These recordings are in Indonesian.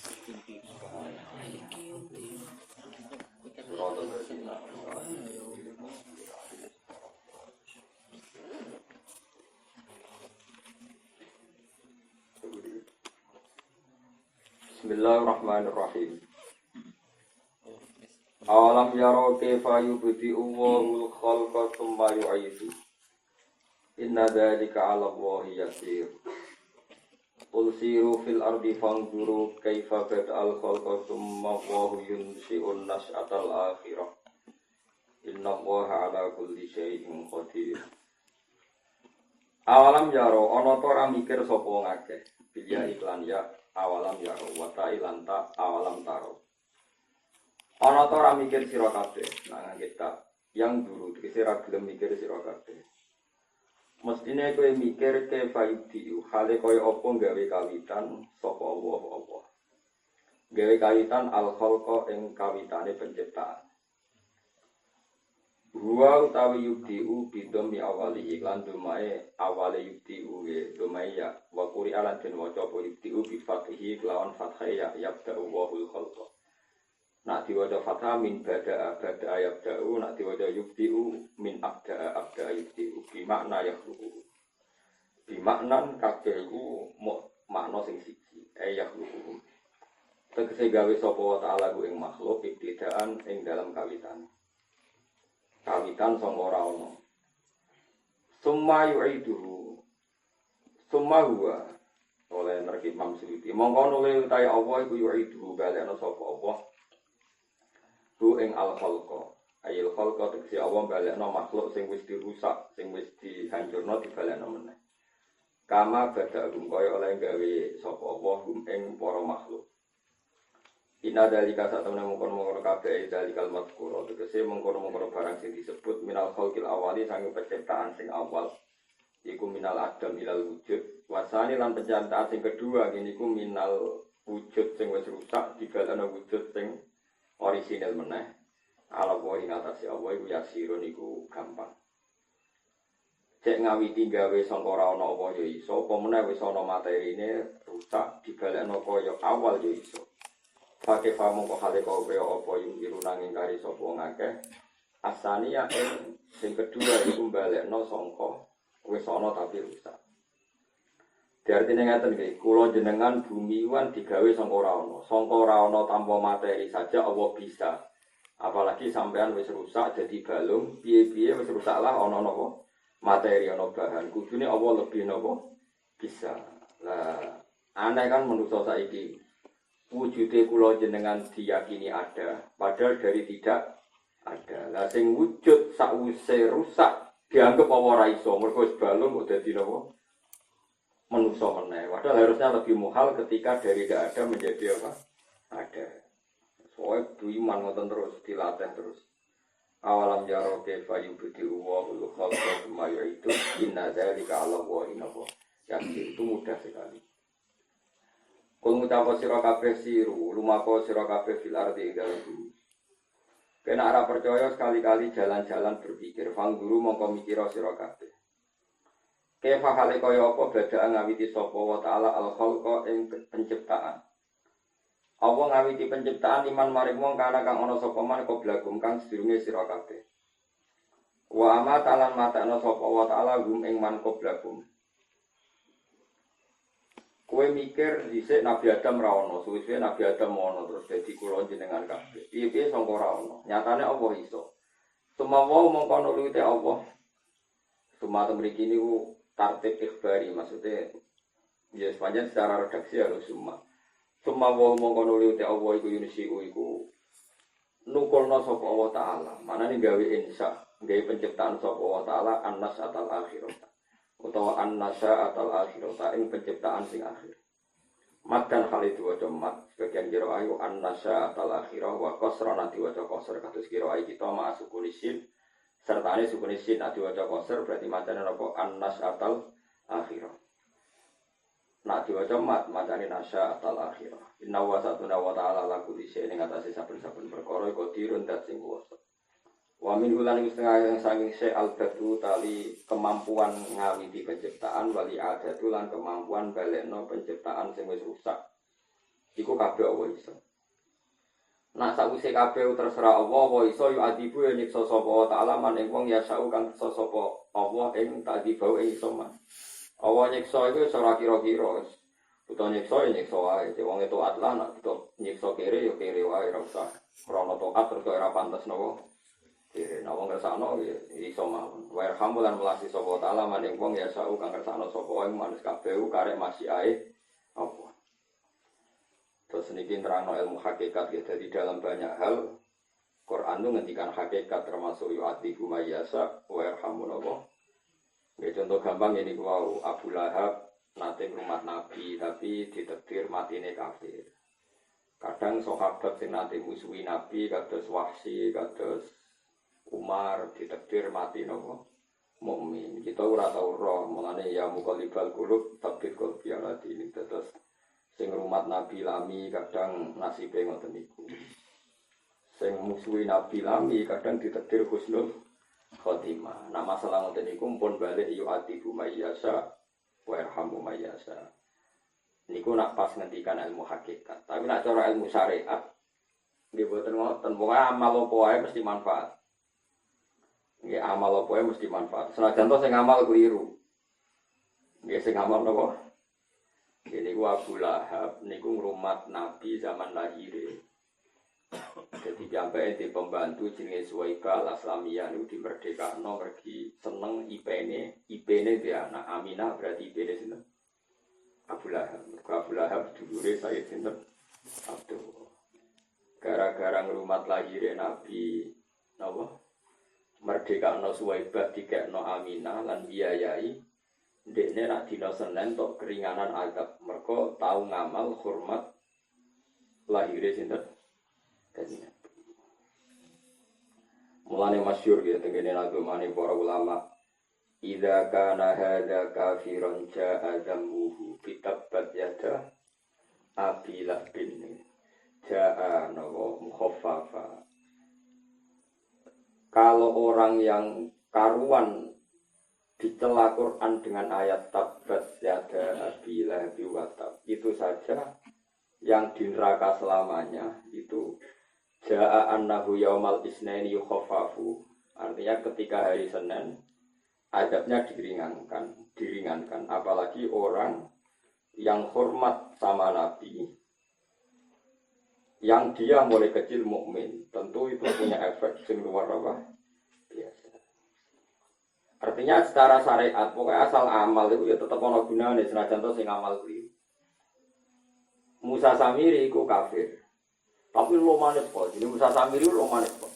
Bismillahirrahmanirrahim. Awalam yaro kaifa yubdi'u Allahul khalqa tsumma yu'idu. Inna dzalika 'ala Allahi yasir. Qul siru fil ardi fanzuru kaifa bada'al khalqa tsumma Allahu yunshi'un nash'atal akhirah. Inna Allaha 'ala kulli syai'in qadir. Awalam yaro ana ta ora mikir sapa ngakeh. Bilya iklan ya awalam yaro wa ta'ilan ta awalam taro. Ana ta ora mikir sira kabeh nang kita yang dulu tegese ra gelem mikir sira kabeh. Mestine kowe mikir ke faidi hale kaya apa gawe kawitan sapa Allah. Gawe kawitan al khalqa ing kawitane penciptaan. Huwa utawi yubdi'u bidom mi awali iklan dumae awale yubdi'u ge dumae ya wa quri alan den waca apa yubdi'u bi fathihi lawan fathah ya yabda'u wahul khalqa. Nak diwaca fathah min bada'a yabda'u, nak diwaca yubdi'u min abda'a yubdi'u bi makna yakhluqu. Bi maknan kabeh iku makna sing siji yakhluqu. Tegese gawe sapa wa ta'ala ku ing makhluk ibtidaan ing dalam kawitan. Kawitan sangka ora ana. Summa yu'iduhu. Summa huwa oleh nerki Imam Suyuti. Mongko nule utahe Allah iku yu'iduhu balekno sapa Allah. Hu ing al-khalqa. Ayil khalqa tegese Allah balekno makhluk sing wis dirusak, sing wis dihancurno dibalekno meneh. Kama badagum kaya oleh gawe sapa Allah ing para makhluk. Inna dalika satamna mungkon-mungkon kabeh dalikal mazkur tegese mungkon-mungkon barang sing disebut minal khalqil awali sange penciptaan sing awal iku minal adam ilal wujud wasani lan penciptaan sing kedua niku minal wujud sing wis rusak dibalana wujud sing orisinal meneh ala wa ing atase Allah iku yasirun iku gampang cek ngawiti gawe sangka ora ana apa ya iso apa meneh wis ana materine rusak dibalana kaya awal ya iso. Pakai famu kok hale kau beo apa yung irunangin kari sopo ngakeh asania sing kedua iku balekno sangka wis ana tapi rusak. Diartine ngaten nggih, kula jenengan bumi wan digawe sangka ora ana. Sangka ora ana tanpa materi saja Allah bisa. Apalagi sampean wis rusak jadi balung, piye-piye wis rusak lah ana napa? Materi ana bahan. Kudune Allah lebih napa? Bisa. Lah aneh kan manusa saiki wujude kula jenengan diyakini ada, padahal dari tidak ada. Lah sing wujud sakwise rusak dianggap apa ora iso, mergo wis balung kok dadi napa? Manusa meneh. Padahal harusnya lebih muhal ketika dari tidak ada menjadi apa? Ada. Soale iman ngoten terus dilatih terus. Awalam jaro kaifa yubdi'u Allahul khalqa tsumma yu'idu inna dzalika 'ala Allahi napa? Yang itu mudah sekali. Kul ngucapa sira kabeh siru, lumako sira kabeh fil ardi ing dalem bumi. Kena ora percaya sekali-kali jalan-jalan berpikir, fangguru mongko mikira sira kabeh. Kefa hale kaya apa badha ngawiti sapa wa taala al-khalqa ing penciptaan. Allah ngawiti penciptaan iman maring wong kana kang ana sapa man qoblagum kang sedurunge sira kabeh. Wa amatalan matana sapa wa taala gum ing man qoblagum. Kowe mikir dhisik Nabi Adam ra ono, suwe-suwe Nabi Adam ono terus dadi kula jenengan kabeh. Piye-piye sangka ra ono. Nyatane Allah iso. Sumawa mongko nulute Allah. Sumateng mriki niku tartib ikhbari maksudnya ya sepanjang secara redaksi harus Sumawa mongko nulute Allah iku yunisiku iku nukulna sapa Allah taala. Manane gawe insya, gawe penciptaan sapa Allah taala annas atal akhirah. Utawa an-nasa atal akhirata ing penciptaan sing akhir. Mat dan hal itu waca mat sebagian kira ayu an-nasa atal akhirah wa qasra nanti waca qasr kados kira ayu kita ma sukunisin sertane sukunisin nanti waca qasr berarti macane apa an-nas atal akhirah. Nak diwaca mat macane nasa atal akhirah. Inna wa satuna wa ta'ala laku dise ning atase saben-saben perkara iku dirun dat sing kuwasa. Wa min ulan setengah yang saking se al-batu tali kemampuan ngawiti penciptaan wali adatu lan kemampuan balekno penciptaan sing wis rusak. Iku kabeh Allah iso. Nak sakwise kabeh terserah Allah, wa iso yu adibu ya nyiksa sapa taala man ing wong ya sau kang kersa sapa Allah ing tadibau ing iso man. Allah nyiksa iku ora kira-kira. Utawa nyiksa ya nyiksa wae. Wong itu atlan nak nyiksa kere ya kere wae ora usah. Krana taat terus ora pantes napa. Kere nak wong kersane ya iso mawon. Wa alhamdulillah melasi sapa taala man ing wong ya sau kang kersane sapa ing manus kabeh karek masih ae apa. Terus niki nerangno ilmu hakikat ya. Jadi dalam banyak hal Quran itu ngendikan hakikat termasuk yu'atibu mayyasa wa yarhamun Allah. Ya contoh gampang ini wow Abu Lahab nate ngrumat Nabi tapi ditakdir matine kafir. Kadang sahabat sing nate musuhi Nabi kados Wahsy, kados Umar ditakdir mati napa mukmin. Kita ora tau roh, mulane ya muqallibal qulub tabbit qalbi ala dinik terus sing rumat Nabi lami kadang nasibe ngoten niku. Sing musuhi Nabi lami kadang ditakdir husnul khotimah. Nah masalah ngoten niku pun balik yu'atibu mayyasa wa yarhamu mayyasa. Niku nak pas ngendikan ilmu hakikat. Tapi nak cara ilmu syariat nggih boten ngoten. Pokoke amal apa wae mesti manfaat. Nggih amal apa wae mesti manfaat. Senajan to sing amal keliru. Nggih sing amal napa? Ini gua Abu Lahab, niku ngrumat Nabi zaman lahir. Jadi sampai di pembantu jenenge Suwaibah al-Aslamiyah niku dimerdekakno mergi seneng IP-ne dia anak Aminah berarti IP-ne sinten? Abu Lahab. Abu Lahab dulure Sayyid sinten? Abdul. Gara-gara ngrumat lahir Nabi napa? Merdekakno Suwaibah dikekno Aminah lan biayai. Dekne nak dina Senin tok keringanan adab mergo tau ngamal hormat lahir sinten kanjeng. Mulane masyhur ya tengene agama para ulama idza kana hadza kafiran jaa zammuhu kitabbat yada abilah bin jaa nawa mukhaffafa. Kalau orang yang karuan dicela Quran dengan ayat tabbat yada abilah biwatab itu saja yang di neraka selamanya itu jaa annahu yaumal isnaini yukhaffafu artinya ketika hari Senin adabnya diringankan apalagi orang yang hormat sama Nabi yang dia mulai kecil mukmin tentu itu punya efek sing luar biasa. Artinya secara syariat, pokoknya asal amal itu ya tetap ono gunane senajan to sing amal kuwi. Musa Samiri iku kafir. Tapi lo manis kok. Jadi Musa Samiri lo manis kok.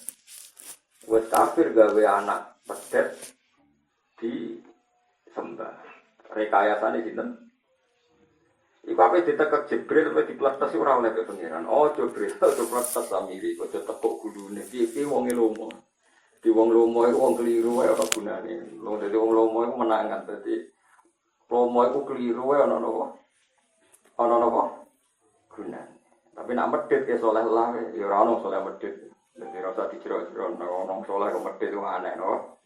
Wes kafir gawe anak pedet di sembah. Rekayasane sinten? Iku ape ditekek Jibril ape dipletes ora oleh pengiran. Oh Jibril to pletes Samiri kok tekok gulune. Piye wong lomo. Di wong lomo iku wong keliru wae ora gunane. Wong dadi wong lomo iku menangan dadi lomo iku keliru wae ana napa? Ana napa? Gunane. Tapi nak medhit ya saleh lah ya ora ono saleh medhit. Dadi ora usah dicero-cero ono saleh kok medhit ku aneh no.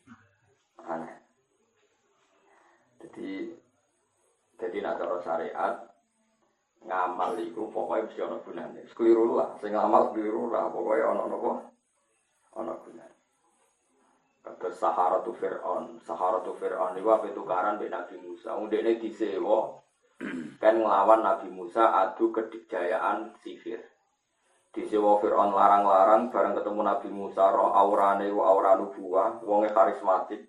Aneh. Jadi nak cara syariat ngamal iku pokoke mesti ana gunane. Keliru lah, sing ngamal keliru lah pokoke ana napa? Ana gunane. Kata Saharatu Fir'aun itu apa tukaran dengan Nabi Musa. Ndekne disewa kan nglawan Nabi Musa adu kedikjayaan sihir. Disewa Fir'aun larang-larang bareng ketemu Nabi Musa roh aurane aura nubuwah, wonge karismatik.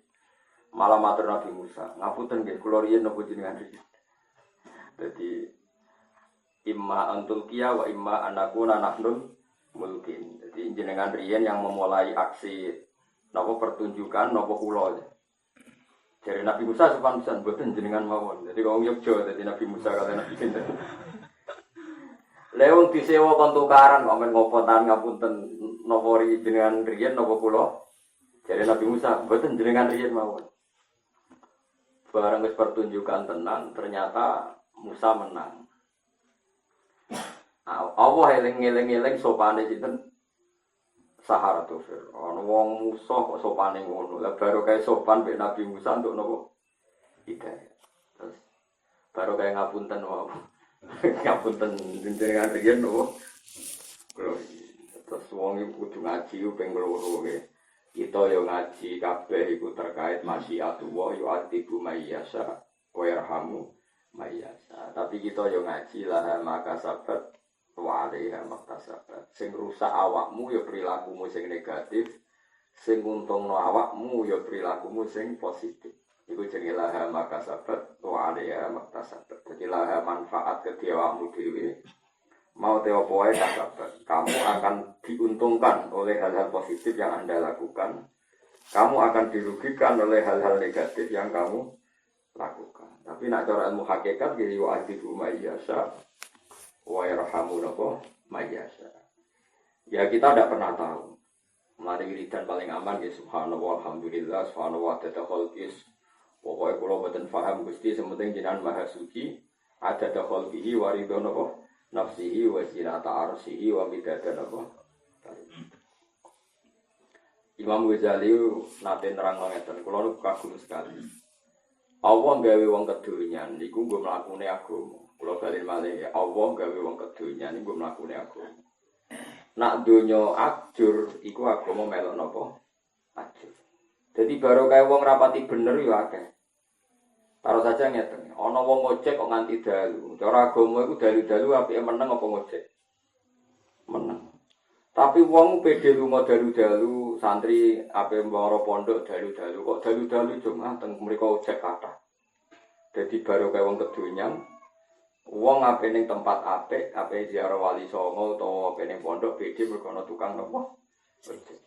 Malah matur Nabi Musa, ngapunten nggih kula riyen napa jenengan iki. Dadi imma antul kiya wa imma anakuna nahnul mulkin. Jadi jenengan riyen yang memulai aksi napa pertunjukan napa kula. Jare Nabi Musa sopan pisan mboten jenengan mawon. Jadi wong Yogya dadi Nabi Musa kali Nabi sinten. Lewung disewa kon tukaran kok men ngopotan ngapunten napa jenengan riyen napa kula. Jare Nabi Musa mboten jenengan riyen mawon. Barang wis pertunjukan tenang ternyata Musa menang. Allah eling-eling sopane sinten? Saharatu Fir'aun. Wong Musa kok sopane ngono. Lah baru kae sopan mek Nabi Musa untuk napa? Hidayah. Terus baru kae ngapunten wae. Ngapunten jenengan riyen nopo. Kulo terus wong iku kudu ngaji ping loro nggih. Kita yo ngaji kabeh iku terkait masyiatullah yo atibu mayyasa wa yarhamu mayyasa. Tapi kita yo ngaji lah maka sabat wa alaiha maktasabat. Sing rusak awakmu yo perilakumu sing negatif, sing untungno awakmu yo perilakumu sing positif. Iku jenenge laha maka sabat wa alaiha maktasabat. Dadi laha manfaat kedhi awakmu dhewe. Mau teopo wae kasabat, kamu akan diuntungkan oleh hal-hal positif yang Anda lakukan. Kamu akan dirugikan oleh hal-hal negatif yang kamu lakukan. Tapi nak cara ilmu hakikat jadi wa'adibu mayyasa wa yarhamu napa mayyasa. Ya kita tidak pernah tahu. Mari wiridan paling aman ya subhanallah alhamdulillah subhanallah dada khalqis. Pokoke kula mboten paham Gusti sementing jenengan Maha Suci ada khalqihi wa ridho napa nafsihi wa zinata arsihi wa midada napa. Imam Ghazali nate nerang ngeten kula niku kagum sekali. Allah gawe wong kedonyan niku nggo mlakune agama. Kula bali malih ya Allah gawe wong kedonyan niku nggo mlakune agama. Nak donya ajur iku agama melok napa? Ajur. Jadi baru kaya wong rapati bener yo akeh. Taruh saja ngeten, ana wong ngojek kok nganti dalu. Cara agama iku dalu-dalu apike meneng apa ngojek? Meneng. Tapi wong pede lunga dalu-dalu, santri ape mbara pondok dalu-dalu kok dalu-dalu cuma teng mriko ojek kathah. Dadi baru kaya wong kedonyan, wong ape ning tempat apik, ape ziarah wali songo utawa ape ning pondok pede mergo ana tukang napa? Ojek.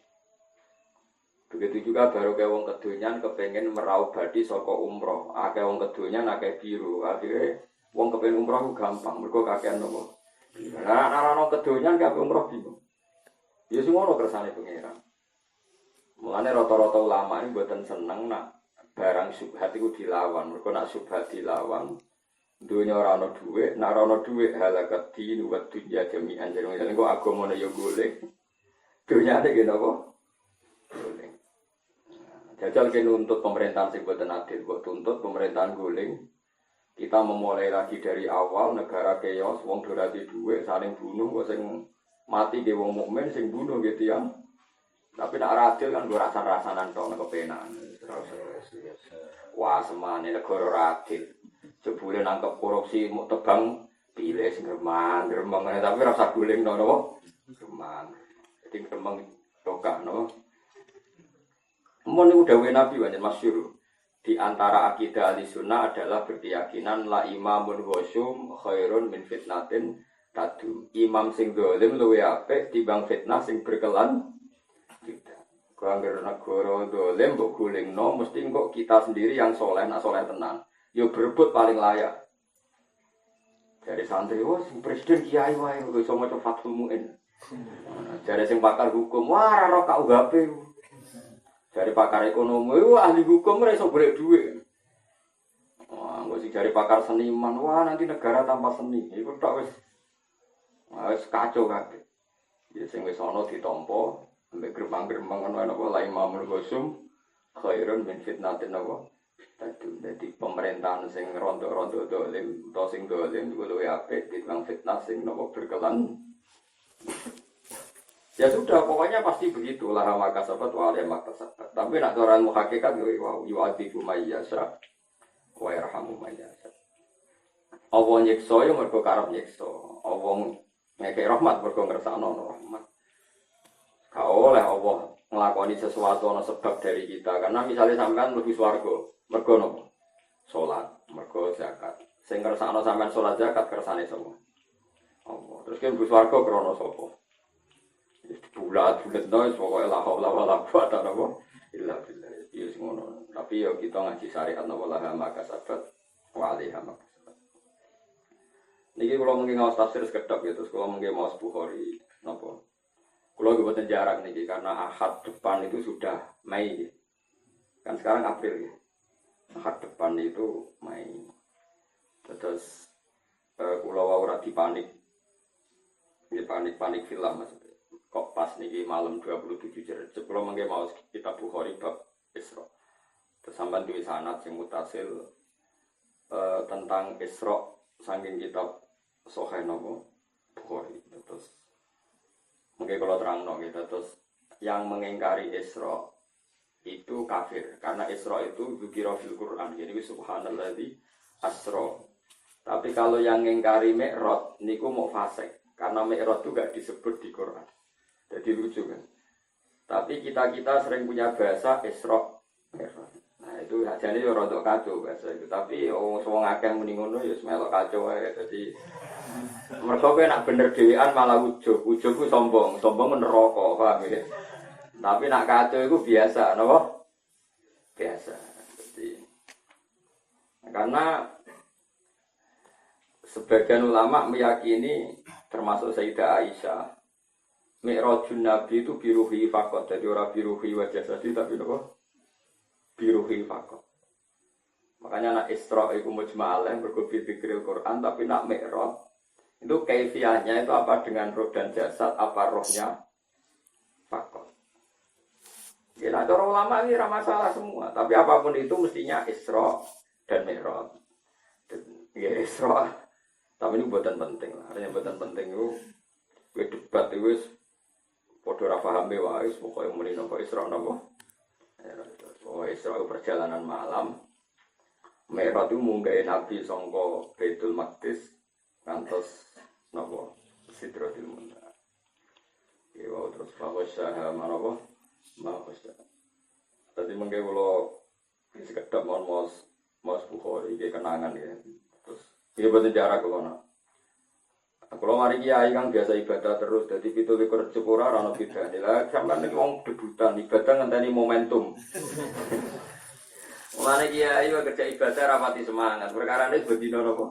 Begitu juga baru kayak wong kedonyan kepengen meraup badi saka umroh. Akeh wong kedonyan akeh biru. Akhire wong kepengen umroh gampang, mergo kakean nopo. Lah ana kedonyan kabeh umroh bingung. Ya sing ngono kersane pangeran. Mulane rata-rata ulama iki mboten seneng nak barang syubhat iku dilawan. Mergo nak syubhat dilawan, dunya ora ana dhuwit, nak ora ana dhuwit halakat din wa dunya jami'an. Jadi kok agamane ya golek. Dunyane ki napa? Golek. Jajal ke nuntut pemerintahan sing boten adil, kok tuntut pemerintahan guling. Kita memulai lagi dari awal negara keos, wong durati dhuwit saling bunuh, kok sing mati ge wong mukmin sing bunuh gitu ya. Tapi nek adil kan go rasa-rasanan tok nek kepenak. Wah, semane negara adil. Jebule nangkep korupsi muk tebang pilih sing gremang, tapi rasa guling nono. Gremang. Jadi gremang tokak no. Mun niku dawuhe Nabi pancen masyhur. Di antara akidah Ahlussunnah adalah berkeyakinan la imamun wasum khairun min fitnatin tadum. Imam sing zalim luwih apik timbang fitnah sing berkelan. Kalau anggere negara zalim mbok gulingno mesti kok kita sendiri yang soleh, nak soleh tenan. Yo berebut paling layak. Dari santri wah sing presiden kiai wae kok iso maca Fathul Muin. Dari sing pakar hukum wah ora KUHP. Dari pakar ekonomi, wah ahli hukum ora iso golek dhuwit. Wah, engko sing dari pakar seniman, wah nanti negara tanpa seni. Iku tok wis kacau kabeh. Ya sing wis ana ditampa, ambek gremang-gremang ngono apa la imamul ghusum khairun min fitnatin apa. Dadi pemerintahan sing rontok-rontok dolim, utawa sing dolim iku luwih apik tinimbang fitnah sing napa berkelan. Ya sudah, pokoknya pasti begitu lah maka sahabat wali maka sahabat. Tapi nak orang muhakikat yu'adibu mayyasa wa yarhamu mayyasa. Allah nyiksa yo mergo karep nyiksa. Allah ngekek rahmat mergo ngersakno rahmat. Ka oleh Allah nglakoni sesuatu ana sebab dari kita. Karena misalnya sampean mlebu swarga, mergo napa? Salat, mergo zakat. Sing ngersakno sampean salat zakat kersane sapa? Allah. Terus ki mlebu swarga krana sapa? Bulat-bulat nois pokoknya la haula wala quwata illa billah. Ya ngono. Tapi yo kita ngaji syariat napa la maka sabat wa alaiha maka sabat. Niki kula mungkin ngaos tafsir sekedap ya terus kula mungkin maos Bukhari napa. Kula mboten jarak niki karena Ahad depan itu sudah Mei. Kan sekarang April ya. Ahad depan itu Mei. Terus kula ora dipanik. Ya panik film maksudnya. Kok pas niki malam 27 Dzulhijjah kula mengke maos kitab Bukhari bab Isra. Terus sampean duwe sanad sing mutasil tentang Isra saking kitab Sahih napa Bukhari. Terus mungkin kalau terang gitu, terus yang mengingkari Isra itu kafir karena Isra itu dzikra fil Quran. Jadi subhanalladzi asra. Tapi kalau yang mengingkari Mi'raj niku mau fasik karena Mi'raj itu gak disebut di Quran. Jadi lucu kan. Tapi kita sering punya bahasa Isra Mi'raj. Nah itu ajane yo rada kacau bahasa itu. Tapi wong akeh muni ngono ya melok kacau ae. Jadi mereka kowe nak bener dhewean malah ujug ku sombong neraka, paham ya. Tapi nak kacau itu biasa, napa? Biasa. Jadi karena sebagian ulama meyakini termasuk Sayyidah Aisyah, Mi'rajun Nabi itu biruhi faqat. Jadi ora biruhi wa jasadi tapi napa? Biruhi faqat. Makanya nak Isra iku mujma'al mergo dikril Quran, tapi nak Mi'raj itu kaifiahnya itu apa dengan roh dan jasad, apa rohnya fakot. Ya, nah, cara ulama ini masalah semua. Tapi apapun itu mestinya Isra dan Mi'raj. Ya Isra. Tapi ini buatan penting lah. Artinya buatan penting itu debat itu podo ra pahame wae pokoke muni napa Isra napa. Isra itu perjalanan malam. Mi'raj itu munggahe Nabi sangka Baitul Maqdis ngantos napa Sidratul Muntaha. Ya wae terus fawasyaha manapa? Mawasyaha. Tadi mengke kula sekedap Mas Bukhari iki kenangan ya. Terus iki boten jarak kula. Kalau mari kiai kan biasa ibadah terus, jadi 17 Jepura ora ono bidane. Lah sampean iki wong debutan ibadah ngenteni momentum. Mulane kiai wae kerja ibadah rapati semangat. Perkarane bedino napa?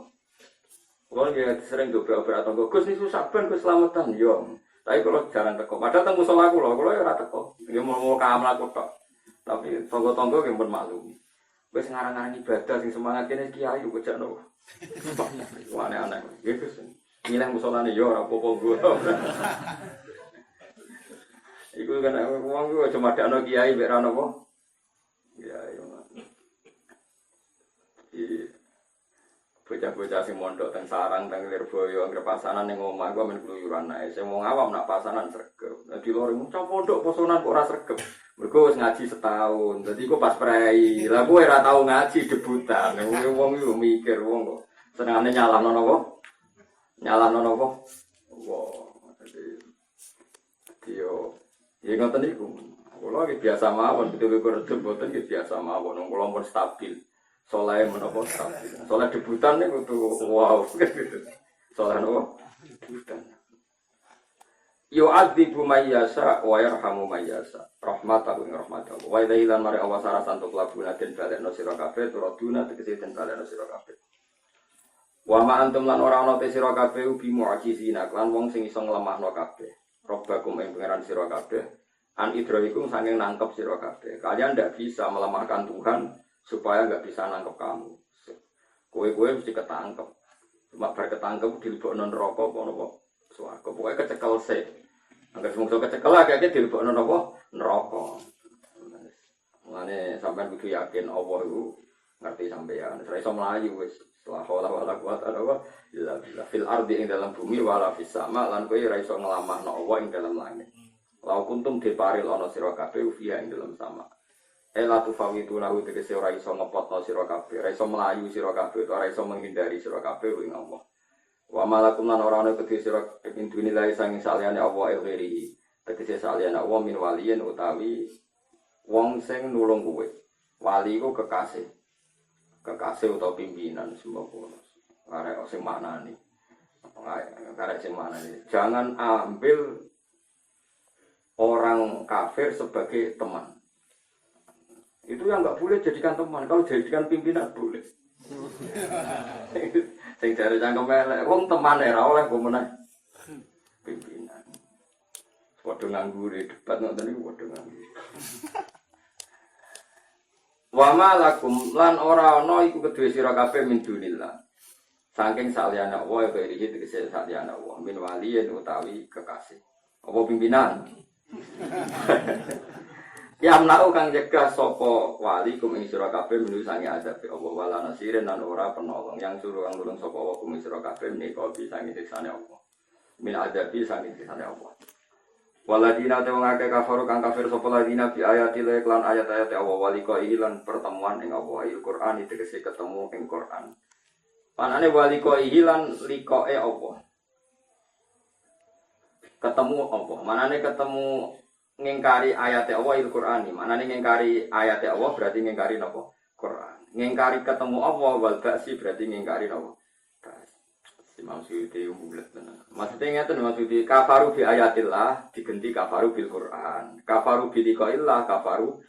Kalau dia sering dobrak atau Gus ini susah ben Gus selamatan yo. Tapi kalau jarang teko, padahal temu musola kula ya ora teko. Dia mau kamar aku tok. Tapi tonggo-tonggo yang bermaklum. Wis ngarang-ngarang ibadah sing semangat kene kiai kok jakno. Aneh-aneh. Ya Gus. Milih musolane yo ora apa-apa gua. Iku kan wong ku cuma dakno kiai mek ra napa. Kiai. Bocah-bocah sing mondok teng sarang teng Lirboyo anggere pasanan ning omah gua men keluyuran ae. Sing wong awam nak pasanan sregep. Dadi loro muncul pondok posonan kok ora sregep. Mergo wis ngaji setahun. Dadi kok pas prei. Lah kowe ora tau ngaji debutan. Wong yo mikir wong kok senengane nyalahno napa? Nyalahno napa? Wah, dadi yo ya ngoten niku. Kula iki biasa mawon betul-betul rejem boten iki biasa mawon. Kula pun stabil. Soleh menapa stabil. Soleh debutan niku tuh wow gitu. Soleh napa? Debutan. Yu'adzibu may yasha wa yarhamu may yasha. Rahmatahu wa rahmatahu. Wa idza ilan mari awasara santuk labuna den balekno sira kabeh turaduna tegese den balekno sira kabeh. Wa ma antum lan ora ana te sira kabeh bi mu'jizina lan wong sing iso nglemahno kabeh. Robbakum ing pangeran sira kabeh. An idraikum saking nangkep sira kabeh. Kalian ndak bisa melemahkan Tuhan supaya nggak bisa nangkep kamu. Kowe mesti ketangkep. Cuma bar ketangkep dilebokno neraka apa napa? Swarga. Pokoke kecekel sik. Angger semungso kecekel akeh dilebokno napa? Neraka. Mulane sampean kudu yakin Allah iku ngerti sampean. Ora iso mlayu wis. La haula wala quwata illa billah. Fil ardi ing dalam bumi wala fis sama lan kowe ora iso nglamahno Allah ing dalam langit. Lau kuntum diparil ana sira kabeh fiha ing dalam sama. Ela tu fawitu lahu tegese ora iso ngepotno sira kabeh, ora iso mlayu sira kabeh, ora iso menghindari sira kabeh ing Allah. Wa malakum lan ora ana kedhe sira ing dunya lae sanging saliyane Allah ilghiri. Tegese saliyane Allah min waliyin utawi wong sing nulung kowe. Wali iku kekasih. Kekasih utawa pimpinan semua arek sing maknani. Arek sing maknani. Jangan ambil orang kafir sebagai teman. Itu yang nggak boleh jadikan teman. Kalau jadikan pimpinan boleh. Sing jare cangkem elek, wong teman ora oleh kok meneh pimpinan. Padha nganggur debat ngoten niku padha nganggur. Wa ma lakum lan ora ana iku kedue sira kabeh min dunillah. Saking saliyane Allah ya iki tegese saliyane Allah min waliyin utawi kekasih. Apa pimpinan? Ya amnau kang cegah sapa wali kum ing sira kabeh menuju sange azabe Allah wala nasirin lan ora penolong yang suruh kang nulung sapa wa kum ing sira kabeh menika bisa ngiksane Allah. Min azabi sange ngiksane Allah. Waladina te wong akeh kafir kang kafir sapa ladina bi ayati lan ayat-ayat Allah wali ko lan pertemuan ing Allah Al-Qur'an tegese ketemu ing Qur'an. Panane wali ko lan likoe Allah. Ketemu Allah. Manane ketemu ngingkari ayat Allah Al-Qur'ani. Manane ngingkari ayat Allah berarti ngingkari napa? Qur'an. Ngingkari ketemu Allah wal ba'si berarti ngingkari napa? Imam Suyuti bulet tenan. Maksudnya ngeten maksudnya kafaru bi ayatillah diganti kafaru bil Qur'an. Kafaru bi liqaillah kafaru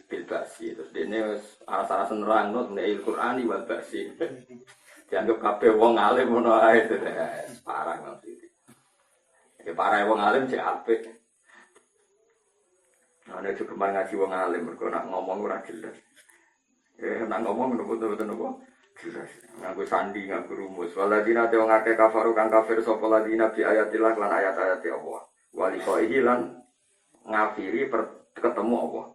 bil ba'si. Terus dene aras-aras nerangno nek Al-Qur'ani wal ba'si. Dianggap kabeh wong alim ngono ae. Parah maksudnya. Ya parah wong alim cek apik. Ana cukup ngaji wong alim mergo nak ngomong ora jelas. Nak ngomong betul-betul napa? Jelas. Nganggo sandi, nganggo rumus. Waladina te wong akeh kafaru kang kafir sapa ladina bi ayatillah lan ayat-ayat Allah. Wali qaihi lan ngafiri ketemu Allah.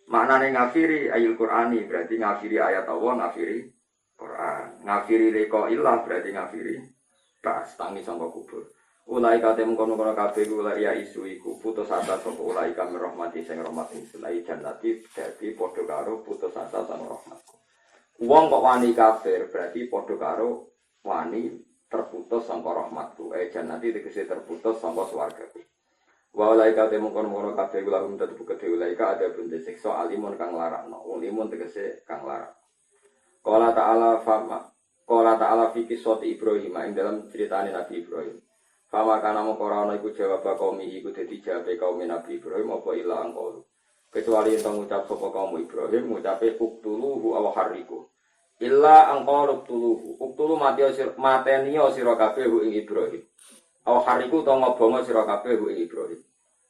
Maknane ngafiri ayat Qur'ani berarti ngafiri ayat Allah, ngafiri Qur'an. Ngafiri liqaillah berarti ngafiri pas tangi sangka kubur. Ulai kate mengkono-kono kabeh ulai ya isu iku putus asa sapa ulai kami rahmati sing rahmat ingsun ai jannati dadi padha karo putus asa sang rahmatku. Wong kok wani kafir berarti padha karo wani terputus sangka rahmatku. Ai jannati tegese terputus sangka swargaku. Wa ulai kate mengkono-kono kabeh ulahum dadi kedhe ulai ka ada bunte siksa alimun kang larakno. Wong limun tegese kang larak. Qala ta'ala fi kisati Ibrahim ing dalam ceritane Nabi Ibrahim. Fama kana moko ora ana iku jawab kaum iku dadi jawabe kaum Nabi Ibrahim apa ilang qalu. Kecuali ento ngucap sapa kaum Ibrahim ngucape uktuluhu aw hariku. Illa angqalu uktuluhu. Uktulu mateni sira kabeh ing Ibrahim. Aw hariku to ngobongo sira kabeh ing Ibrahim.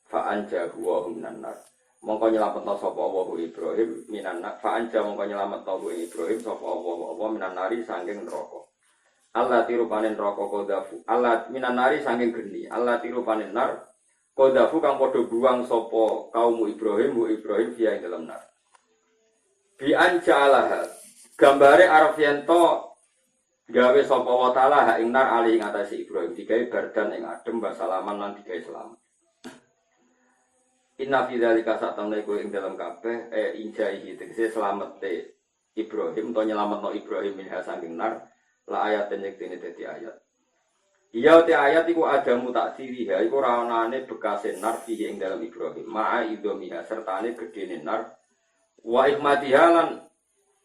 Fa anjahu wa minan nar. Mongko nyelametno sapa Allah Ibrahim minan nar. Fa anja mongko nyelametno Ibrahim sapa Allah minan nari saking neraka. Allah tiru panen rokok kodafu. Allah minan nari saking geni. Allah tiru panen nar kodafu kang padha buang sapa kaum Ibrahim via ing dalam nar. Bi anja'alaha. Gambare arep yen to gawe sapa wa taala ing nar ali ing atase Ibrahim digawe bardan ing adem wa salaman lan digawe selamat. Inna fi dzalika satamne kowe ing dalam kabeh injaihi tegese slamete Ibrahim to nyelametno Ibrahim minha saking nar. La ayat yektene dadi ayat. Iya te ayat iku ada mutaksiri ya iku ora anane bekase nar fihi ing dalam Ibrahim. Ma'a idomiha sertane gedene nar. Wa ikmatiha lan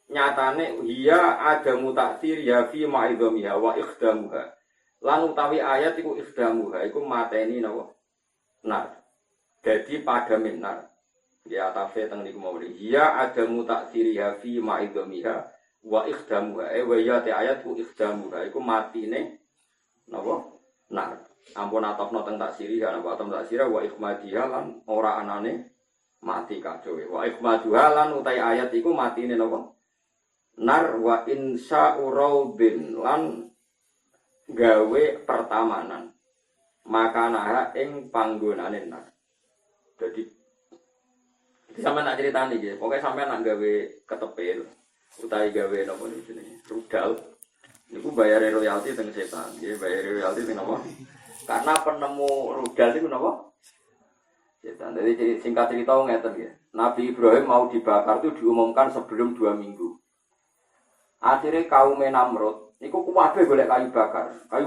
nyatane hiya ada mutaksiri ya fi ma'a idomiha wa ikhdamuha. Lan utawi ayat iku ikhdamuha iku mateni napa? Nar. Dadi padamen nar. Ya tafe teng niku mau hiya ada mutaksiri ya fi ma'a idomiha. Wa ikhdamuha wa ya te ayatku ikhdamuha iku matine napa nar ampun atofno teng taksiri kan apa teng taksira wa ikhmadiha lan ora anane mati kacowe wa ikhmaduha lan utai ayat iku matine napa nar wa insya'uraudin lan gawe pertamanan makanaha ing panggonane nar. Jadi sampeyan nak critani nggih pokoke sampeyan nak gawe ketepil utawi gawe napa niku jenenge rudal niku bayare royalti teng setan nggih bayare royalti teng napa karena penemu rudal niku napa setan. Jadi singkat cerita ngeten nggih Nabi Ibrahim mau dibakar itu diumumkan sebelum 2 minggu. Akhirnya kaum Namrud niku kabeh golek kayu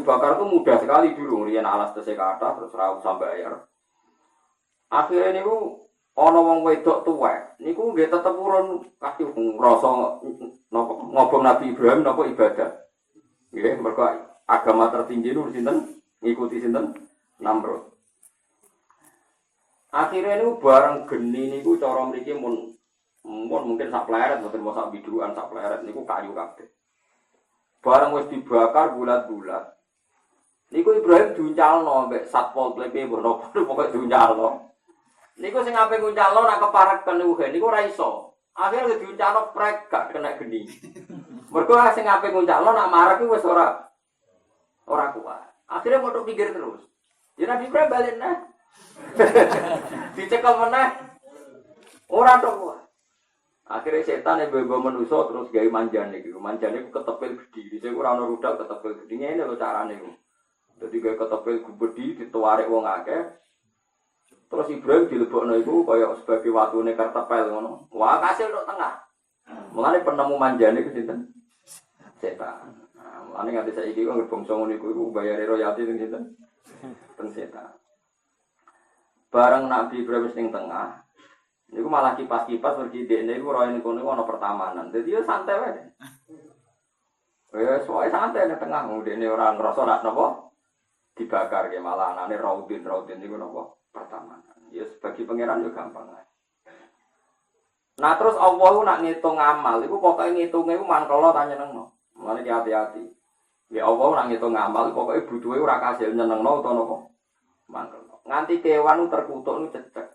bakar itu mudah sekali dulu riyen alas tese kathah terus ra sampai air. Akhirnya niku ana wong wedok tuwek niku nggih tetep urun kaki ngrasa napa ngobong Nabi Ibrahim napa ibadah. Nggih mergo agama tertinggi niku sinten? Ngikuti sinten? Namrud. Akhirnya niku bareng geni niku cara mriki mungkin sak pleret mboten mau sak bidukan sak pleret niku kayu kabeh. Bareng wis dibakar bulat-bulat. Niku Ibrahim diuncalno mbek Satpol PP mbok pokoke diuncalno. Niku sing ape nguncalno nak kepareken niku ora iso. Akhire diuncalno prek gak kena geni. Mergo sing ape nguncalno nak marek iku wis ora kuat. Akhire modho pinggir terus. Ya Nabi Ibrahim balik nah. Dicekel meneh. Ora tok. Akhirnya setan yang bawa manusia terus gawe manjane gitu. Manjane ku ketepil gede. Dise ora ono rudal ketepil gede. Ngene lho carane ku. Dadi gawe ketepil gede dituarek wong akeh. Terus Ibrahim dilebokno iku kaya sebagai watune kartapel ngono. Wah, kasil tok tengah. Mulane penemu manjane ku sinten? Setan. Nah, mulane nganti saiki wong bangsa ngono iku bayare royalti sing sinten? Ten setan. Bareng Nabi Ibrahim ning tengah. Iku malah kipas-kipas pergi dekne iku roe ning kono ana pertamanan. Dadi yo santai wae. Ya soe santai ning tengah dekne ora ngrasa rak napa dibakar ke malah anane Raudin iku napa pertamanan. Ya bagi pangeran yo gampang ae. Nah terus Allah nak ngitung amal iku pokoke ngitunge iku mangkelo ta nyenengno. Mulane hati-hati. Ya Allah nak ngitung amal pokoke butuhe ora kasil nyenengno utawa napa mangkelo. Nganti kewan terkutuk nu cecek.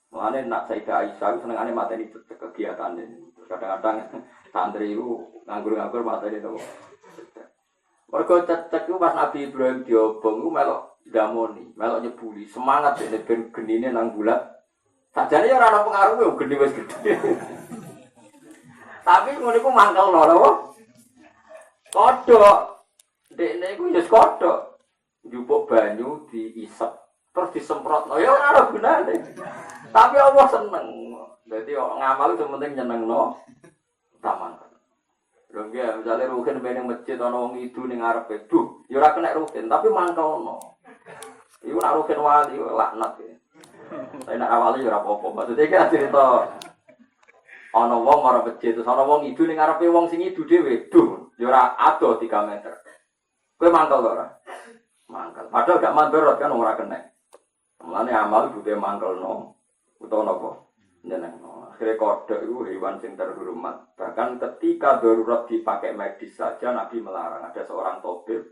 Mulane nak Sayyidah Aisyah senengane mateni cecek kegiatane. Kadang-kadang santri iku nganggur-nganggur mateni to. Mergo cecek iku pas Nabi Ibrahim diobong iku melok damoni, melok nyebuli, semangat dene ben genine nang bulat. Sajane ya ora ana pengaruhe geni wis gedhe. Tapi ngono iku mangkelno lho. Kodhok. Dekne iku ya kodhok. Njupuk banyu diisep terus disemprotno ya ora ana gunane. Tapi Allah seneng. Dadi ngamal itu penting nyenengno taman. Lho nggih, misale rugen ben ning masjid ana wong idu ning ngarepe, duh, ya ora kena rugen, tapi mangkelno. Iku nek rugen wali laknat ya. Saya nak awali ya ora apa-apa. Maksudnya iki cerita ana wong marang masjid, terus ana wong idu ning ngarepe wong sing idu dhewe, duh, ya ora ado 3 meter. Kowe mangkel ora? Mangkel. Padahal gak mandor kan ora kena. Mulane amal butuh mangkelno. Utawa napa? Nyenengno. Akhire kodhok iku hewan sing terhormat. Bahkan ketika darurat dipakai medis saja Nabi melarang. Ada seorang tabib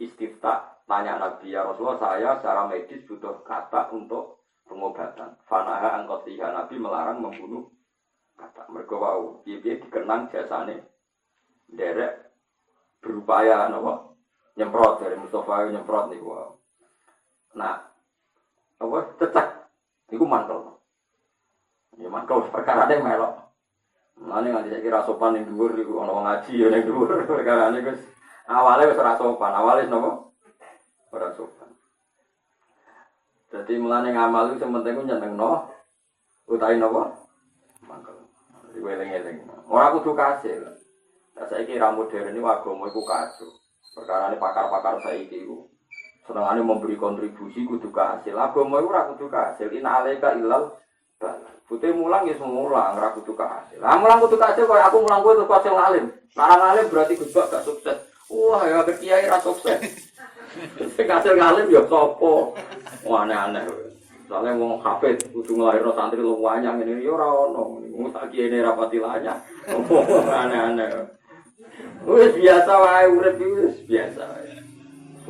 istifta tanya Nabi, ya Rasulullah saya secara medis butuh kata untuk pengobatan. Fanaha angkotiha Nabi melarang membunuh kata. Mergo wau piye dikenang jasane derek berupaya napa? Nyemprot dari Mustafa nyemprot niku wau. Nah, apa cecak iku mantel. Ya mantel perkarane melok. Mulane nganti saiki ra sopan ning dhuwur iku ana wong ngaji ya ning dhuwur perkarane wis awale wis ora sopan, awale napa? Ora sopan. Dadi mulane ngamal iku sing penting ku nyenengno utahe napa? Mantel. Iku eling-eling. Ora kudu kasil. Lah saiki ra modern iki agama iku kacau. Perkarane pakar-pakar saiki iku senengane memberi kontribusi kudu kasil. Agama iku ora kudu kasil. Inna alaika illal putih mulang ya semulang, ora kudu kasil. Lah mulang kudu kasil koyo aku mulang kowe terus kasil ngalim. Larang ngalim berarti gebak gak sukses. Wah, ya ke kiai ra sukses. Sing kasil ngalim ya sapa? Wah aneh-aneh. Soale wong hafid kudu nglairno santri luwanyang ngene ya ora ono. Wong tak kiai rapati lanya. Aneh-aneh. Wis biasa wae urip iki wis biasa wae.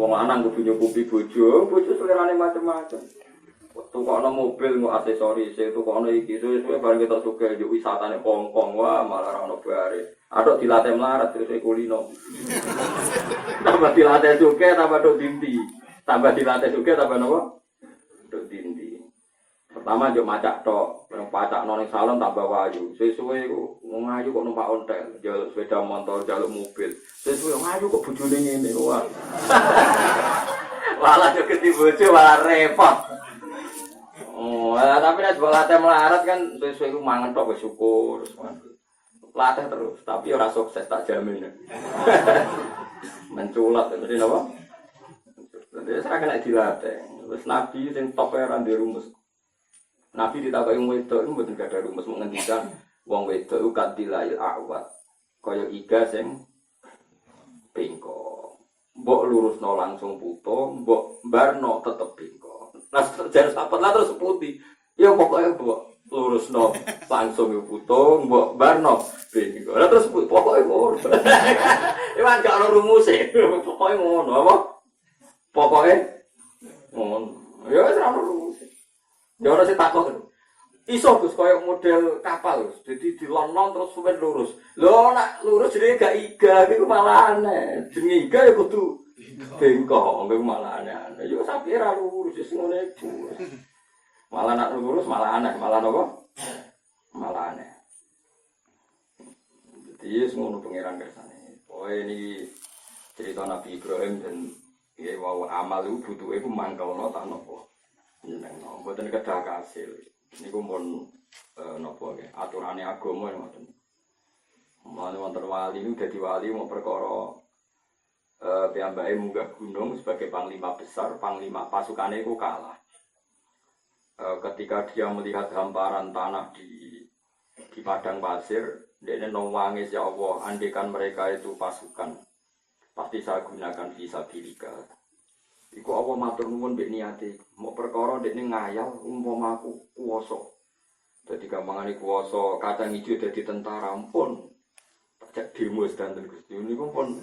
Wong lanang kudu nyukupi bojo selerane macam-macam. Tukokno mobil nggo aksesoris, tukokno iki suwe-suwe bareng ketok sugih yo wisatane Hongkong wah malah ora ono bare. Atok dilatih melarat terus kulino. Tambah dilatih sugih tambah tok dinti. Tambah dilatih sugih tambah napa? Tok dinti. Pertama yo macak tok, yang pacakno ning salon tambah wayu. Suwe-suwe iku ngayu kok numpak ontel, njaluk sepeda motor, njaluk mobil. Suwe-suwe ngayu kok bojone ngene wah. Malah yo gede bojo malah repot. Oh, tapi nek latih melarat kan suwe-suwe iku mangan tok wis syukur. Latih terus, tapi ora sukses tak jamin. Menculat mesti napa? Dadi ora kena dilatih. Wis nabi sing top era di rumus. Nabi ditakoki wong wedok iku mboten gadah rumus mung ngendikan wong wedok iku kadilail awat. Kaya iga sing bengkok. Mbok lurusno langsung putung, mbok barno tetep bengkok. Nah, jar sapet lah terus putih. Ya pokoknya mbok lurusno langsung putung, mbok barno bengkok. Lah terus pokoke ngono. Iwan gak ono rumuse. Pokoke ngono apa? Pokoke ngono. Ya wis ora ono rumuse. Ya ora sing takok. Iso Gus koyo model kapal, jadi dilon-lon terus sampe lurus. Lho nek lurus jenenge gak iga, iku malah aneh. Jenenge iga ya kudu bengkok, iku malah aneh. Ya sapi ra lurus wis ngene iku. Malah nek lurus malah aneh, malah napa? Malah aneh. Jadi semua pangeran kersane. Oh ini cerita Nabi Ibrahim dan ya wow amal itu butuh itu mangkal tak nopo. Jeneng mboten kedah kasil. Niku pun nopo nggih aturane agama ngoten. Mulane wonten wali niku dadi wali mau perkara piyambake munggah gunung sebagai panglima besar, panglima pasukane iku kalah. Ketika dia melihat hamparan tanah di padang pasir, dia nangis ya Allah, andaikan mereka itu pasukan, pasti saya gunakan fisabilillah. Iku Allah matur nuwun mbek niate, mau perkara dekne ngayal umpama aku kuwasa. Dadi gampangane kuwasa kacang ijo dadi tentara pun pajak demo sedanten Gusti niku pun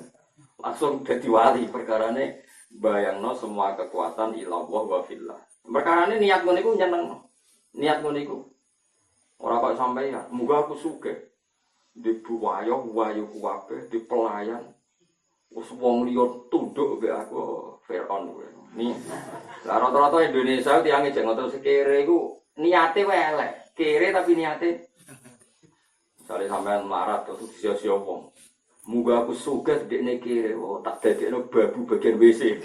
langsung dadi wali perkarane bayangno semua kekuatan ilallah wa fillah. Perkarane niat ngono niku nyeneng. Niat ngono niku ora kok sampai ya, muga aku sugih. Di buwayo wayu kuwabe di pelayan. Wes wong liya tunduk mbek aku Firaun kuwi. Nih. Lah rata-rata Indonesia tiange jek ngoten sekere iku niate wae elek. Kere tapi niate sale sampean marat terus sia-sia wong. Muga aku sugih dekne kere, oh tak dadekno babu bagian WC.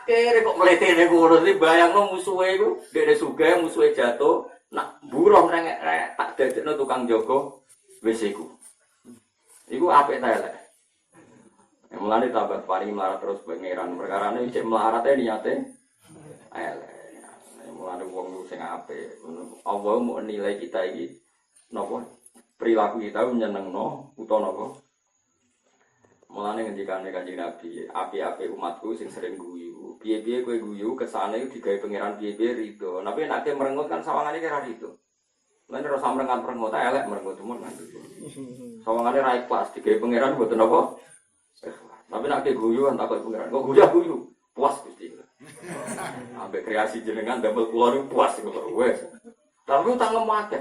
Kere kok mletene ngono iki bayangno musuhe iku dekne sugih musuhe jatuh nak buruh rek tak dadekno tukang jaga WC ku. Iku apik ta elek. Mulane tambah paring melarat terus pangeran perkarane cek melarate niate elek. Mulane wong sing apik Allah mau nilai kita iki napa perilaku kita nyenengno utawa napa. Mulane ngendikane Kanjeng Nabi, api-api umatku sing sering guyu. Piye-piye kowe guyu kesane digawe pangeran piye-piye rido. Tapi nek merengut kan sawangane kira rido. Lan ora samrengan merengut elek merengut temen kan. Sawangane ra ikhlas digawe pangeran mboten apa. Tapi nek guyu kan takut pangeran. Kok guyu puas Gusti. Ambek kreasi jenengan damel kula niku puas kok wes. Tapi utang ngemake.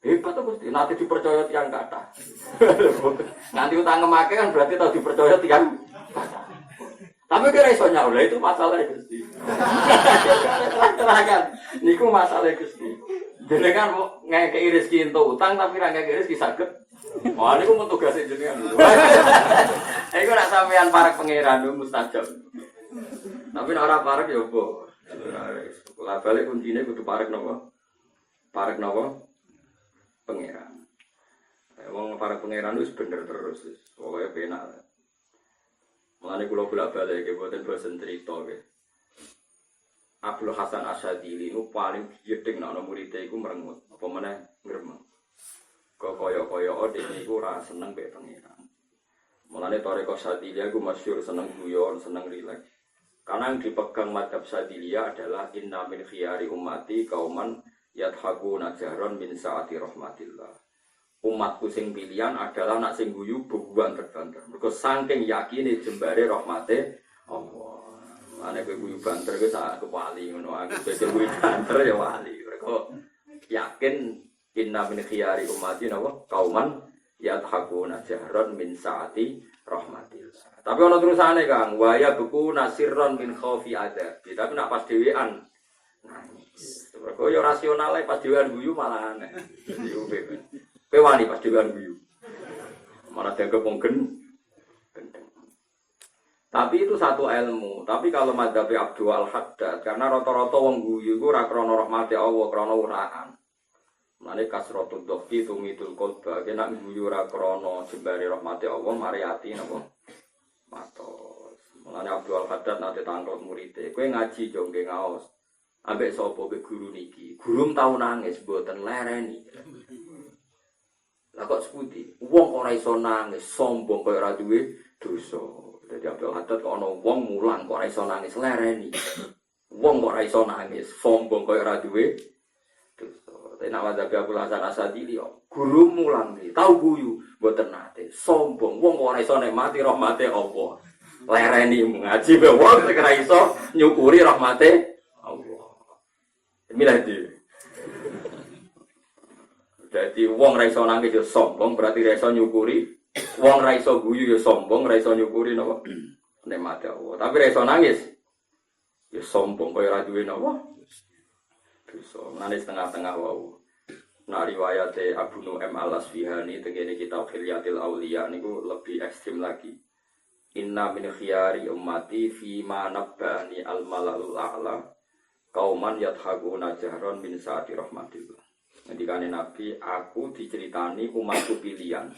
Hebat tuh Gusti, nanti dipercaya tiang kata. Nanti utang ngemake kan berarti tahu dipercaya tiang kata. Tapi kira iso nyaur itu masalah Gusti. Terang-terangan, niku masalah Gusti. Jenengan mau ngekei rezeki entuk utang tapi ra ngekei rezeki saged. Wah niku mau tugas jenengan. Iku nak sampean parek pangeran mustajab. Tapi nek ora parek ya opo. Lah balik kuncine kudu parek napa? Parek napa? Pangeran. Wong para pangeran wis bener terus wis. Pokoke penak. Mulane kula bolak-balik nggih mboten bosen crita nggih. Abdul Hasan Asyadili niku paling gedeng nek ana murid iku merengut, apa meneh ngremeng. Kok kaya-kaya dene iku ora seneng mbek pangeran. Mulane Thariqah Syadiliyah iku masyhur seneng guyon, seneng rileks. Karena yang dipegang madhab Syadiliyah adalah inna min khiyari ummati kauman yadhakuna jahran min saati rahmatillah. Umatku sing pilihan adalah nak sing guyu bebuan terbanter. Mergo saking yakine jembare rahmate Allah. Ane kowe guyu banter kowe sak kewali ngono aku dadi guyu banter ya wali. Mergo yakin inna min khiyari ummati napa kauman yadhakuna jahran min saati rahmatillah. Tapi ana terusane Kang, wa ya buku nasirron min khaufi adab. Tapi nak pas dhewean nangis. Mergo yo rasional ae pas dhewean guyu malah aneh. Yo kowe wani pas dhewean guyu. Malah dianggap wong gendeng. Tapi itu satu ilmu. Tapi kalau madzhab Abdul Al-Haddad karena rata-rata wong guyu iku ora krana rahmate Allah, krana uraan. Mane kasratud dhaqi tumitul qalba. Nek guyu ora krana jembare rahmate Allah, mari ati napa? Matos. Mane Abdul Al-Haddad nate tangkot murid-e. Kowe ngaji yo nggih ngaos. Ambek sapa ke guru niki? Guru tau nangis mboten lereni. Lah kok sepundi? Wong ora iso nangis, sombong kaya ora duwe dosa. Dadi Abdul Haddad kok ana wong mulang kok ora iso nangis lereni. Wong kok ora iso nangis, sombong kaya ora duwe dosa. Tapi nek madzhab Abdul Hasan Asyadili guru mulang iki tau guyu mboten nate. Sombong wong kok ora iso nikmati rahmate Allah. Lereni ngaji be wong sing ora iso nyukuri rahmate Allah. Milah iki. Dadi wong ra iso nangis ya sombong berarti ra iso nyukuri. Wong ra iso guyu ya sombong ra iso nyukuri napa? Nikmate Allah. Tapi ra iso nangis ya sombong kaya ra duwe napa? Dosa. Nangis tengah-tengah wau. Nah riwayate Abu Nu'aim al-Asfihani tengene kitab Hilyatil Auliya niku lebih ekstrim lagi. Inna min khiyari ummati fi ma nabbani al-mala'ul a'la kauman yadhakuna jahron min sa'ati rahmatillah. Ngendikane Nabi, aku diceritani umatku pilihan.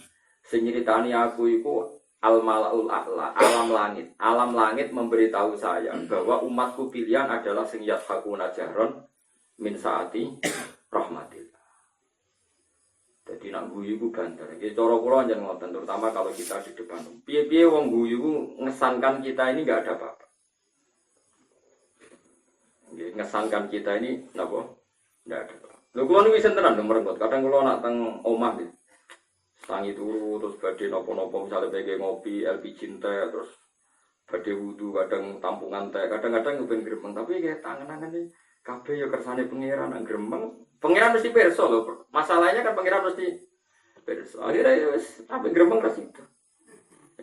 Sing nyritani aku iku al-mala'ul a'la, alam langit. Alam langit memberitahu saya bahwa umatku pilihan adalah sing yadhakuna jahron min sa'ati rahmatillah. Jadi nak guyu ku banter. Jadi cara kula njen ngoten terutama kalau kita di depan. Piye-piye wong guyu ku ngesankan kita ini enggak ada apa-apa. Nggih, ngesankan kita ini napa? Enggak ada apa-apa. Lho kula niku wis tenan merenggot. Kadang kula nak teng omah nggih. Tangi turu terus badhe napa-napa misale pege ngopi, LPG teh terus badhe wudu, kadang tampungan teh, kadang-kadang ben gremeng tapi kayak tangan-tangane kabeh ya kersane pangeran nang gremeng. Pangeran mesti perso lho. Masalahnya kan pangeran mesti perso. Akhirnya ya wis sampe gremeng ra situ.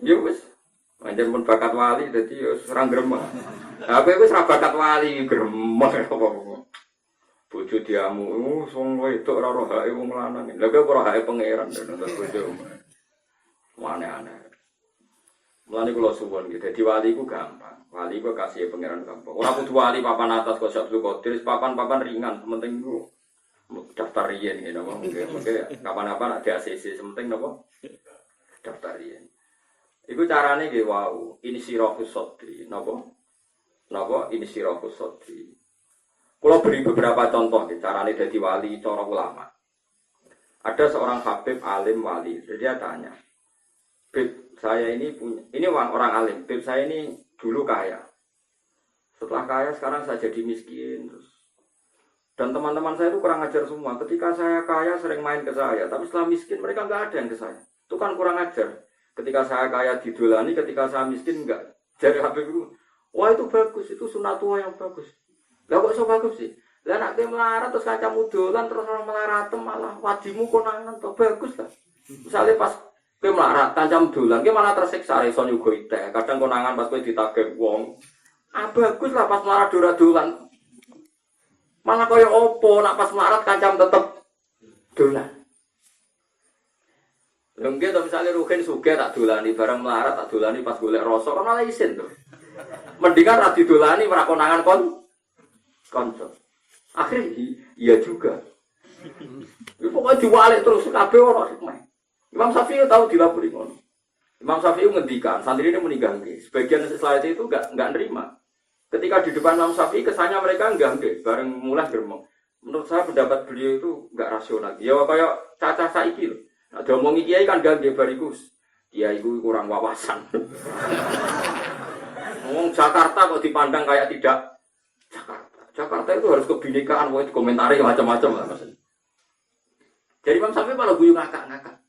Ya wis pancen pun bakat wali dadi ya ora gremeng. Apa wis ra bakat wali gremeng apa-apa. Bojo diamu, wong wedok ora ora hake wong lanang. Lha kok ora hake pangeran nang bojo. Aneh-aneh. Mulane kula suwun gitu. Dadi wali ku gampang. Wali ku kasih pangeran gampang. Ora kudu wali papan atas kok Abdul Qadir, papan-papan ringan, penting ku daftar riyen ngene apa mungkin kapan-kapan ada ACC sementing napa daftar riyen. Iku carane nggih wau, insyirahus sadri napa? Napa insyirahus sadri. Kula beri beberapa contoh nggih carane dadi wali cara ulama. Ada seorang habib alim wali, jadi dia tanya, "Bib, saya ini punya ini orang alim, bib saya ini dulu kaya. Setelah kaya sekarang saya jadi miskin terus dan teman-teman saya itu kurang ajar semua. Ketika saya kaya sering main ke saya, tapi setelah miskin mereka nggak ada yang ke saya. Itu kan kurang ajar. Ketika saya kaya didolani, ketika saya miskin enggak. Jadi Habib itu, wah itu bagus, itu sunatullah yang bagus. Lah kok iso bagus sih? Lah nek kowe melarat terus kancamu dolan terus orang melarat malah wadimu konangan to bagus lah. Misalnya pas kowe melarat kancamu dolan, kowe malah tersiksa iso nyugoi teh. Kadang konangan pas kowe ditagih wong. Ah bagus lah pas melarat dolan. Malah kaya opo nak pas melarat kancam tetep dolan. Lha nggih to misale Ruhin sugih tak dolani bareng melarat tak dolani pas golek rasa kan malah isin to. Mendingan ra didolani ora konangan kanca. Akhirnya iya juga. Iku pokoke diwalik terus kabeh ora hikmah. Imam Syafi'i tahu dilapori ngono. Imam Syafi'i ngendikan santrine meninggal nggih. Sebagian setelah itu enggak nerima. Ketika di depan Imam Syafi'i kesannya mereka enggak bareng mulai gremeng. Menurut saya pendapat beliau itu enggak rasional. Ya kayak cacah saiki lho. Nek diomongi kiai kan enggak nggih barikus. Kiai iku kurang wawasan. Wong Jakarta kok dipandang kayak tidak Jakarta. Jakarta itu harus kebinekaan, wah itu komentari macam-macam lah maksudnya. Jadi Imam Syafi'i malah guyu ngakak-ngakak.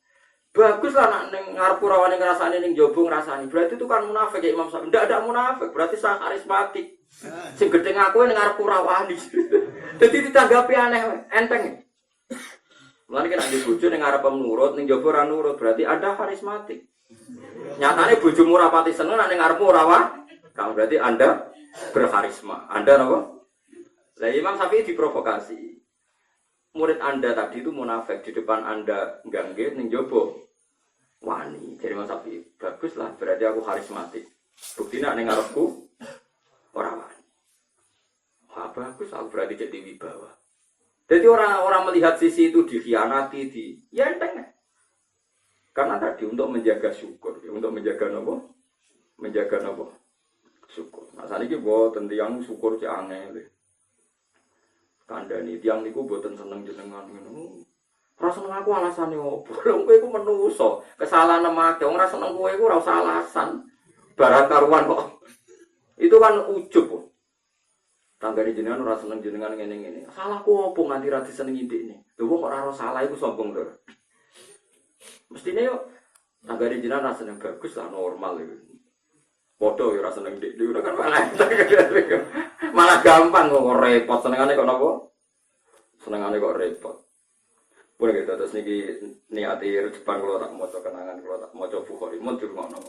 Bagus lah nak neng ngarep rawane ngrasani ning jaba ngrasani. Berarti itu kan munafik ya Imam Syafi'i. Ndak ada munafik, berarti saya karismatik. Sing gedhe ngaku ning ngarep rawani. Dadi ditanggapi aneh, enteng. Mulane nek di bojo ning ngarep nurut, ning jaba ora nurut, berarti Anda karismatik. Nyatane bojomu ora pati seneng nek ning ngarepmu ora wae. Kalau berarti Anda berkarisma. Anda apa? Lah Imam Syafi'i diprovokasi. Murid Anda tadi itu munafik di depan Anda enggak nggih ning jaba wani. Jadi Imam Syafi'i baguslah berarti aku karismatik. Bukti nek ning ngarepku ora wani. Wah bagus aku berarti jadi wibawa. Jadi orang melihat sisi itu dikhianati ya enteng. Karena tadi untuk menjaga syukur, untuk menjaga apa? Menjaga apa? Syukur. Nah saniki mboten tiyang syukur cek angel. Kandhani tiyang niku mboten seneng jenengan ngono. Ora seneng aku alasane opo? Lho kowe iku menungso, kesalahan nemake wong ora seneng kowe iku ora usah alasan. Barang karuan kok. Itu kan ujub. Tanggane jenengan ora seneng jenengan ngene-ngene. Salahku opo nganti ra disenengi ndekne? Lho wong ora ora salah iku sombong lho. Mestine yo tanggane jenengan ra seneng bagus lah normal iku. Padha yo ora seneng ndekne ora kan malah gampang kok repot senengane kok napa? Senengane kok repot. Boleh kita terus niki niati Jepang kalau tak maca kenangan kalau tak maca Bukhari mun dirungokno.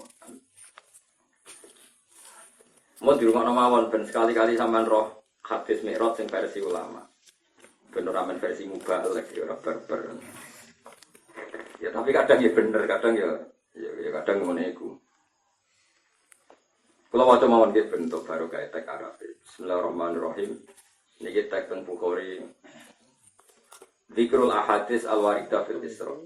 Mun dirungokno mawon ben sekali-kali sampean roh hadis Mi'raj sing versi ulama. Bener versi mubalek ya ora barbar. Ya tapi kadang ya bener, kadang ya kadang ngene iku. Kalau waca mawon nggih bentuk baru kae tek Arab. Bismillahirrahmanirrahim. Niki tek teng Bukhari. Dzikrul ahadits al-waridah fil Isra.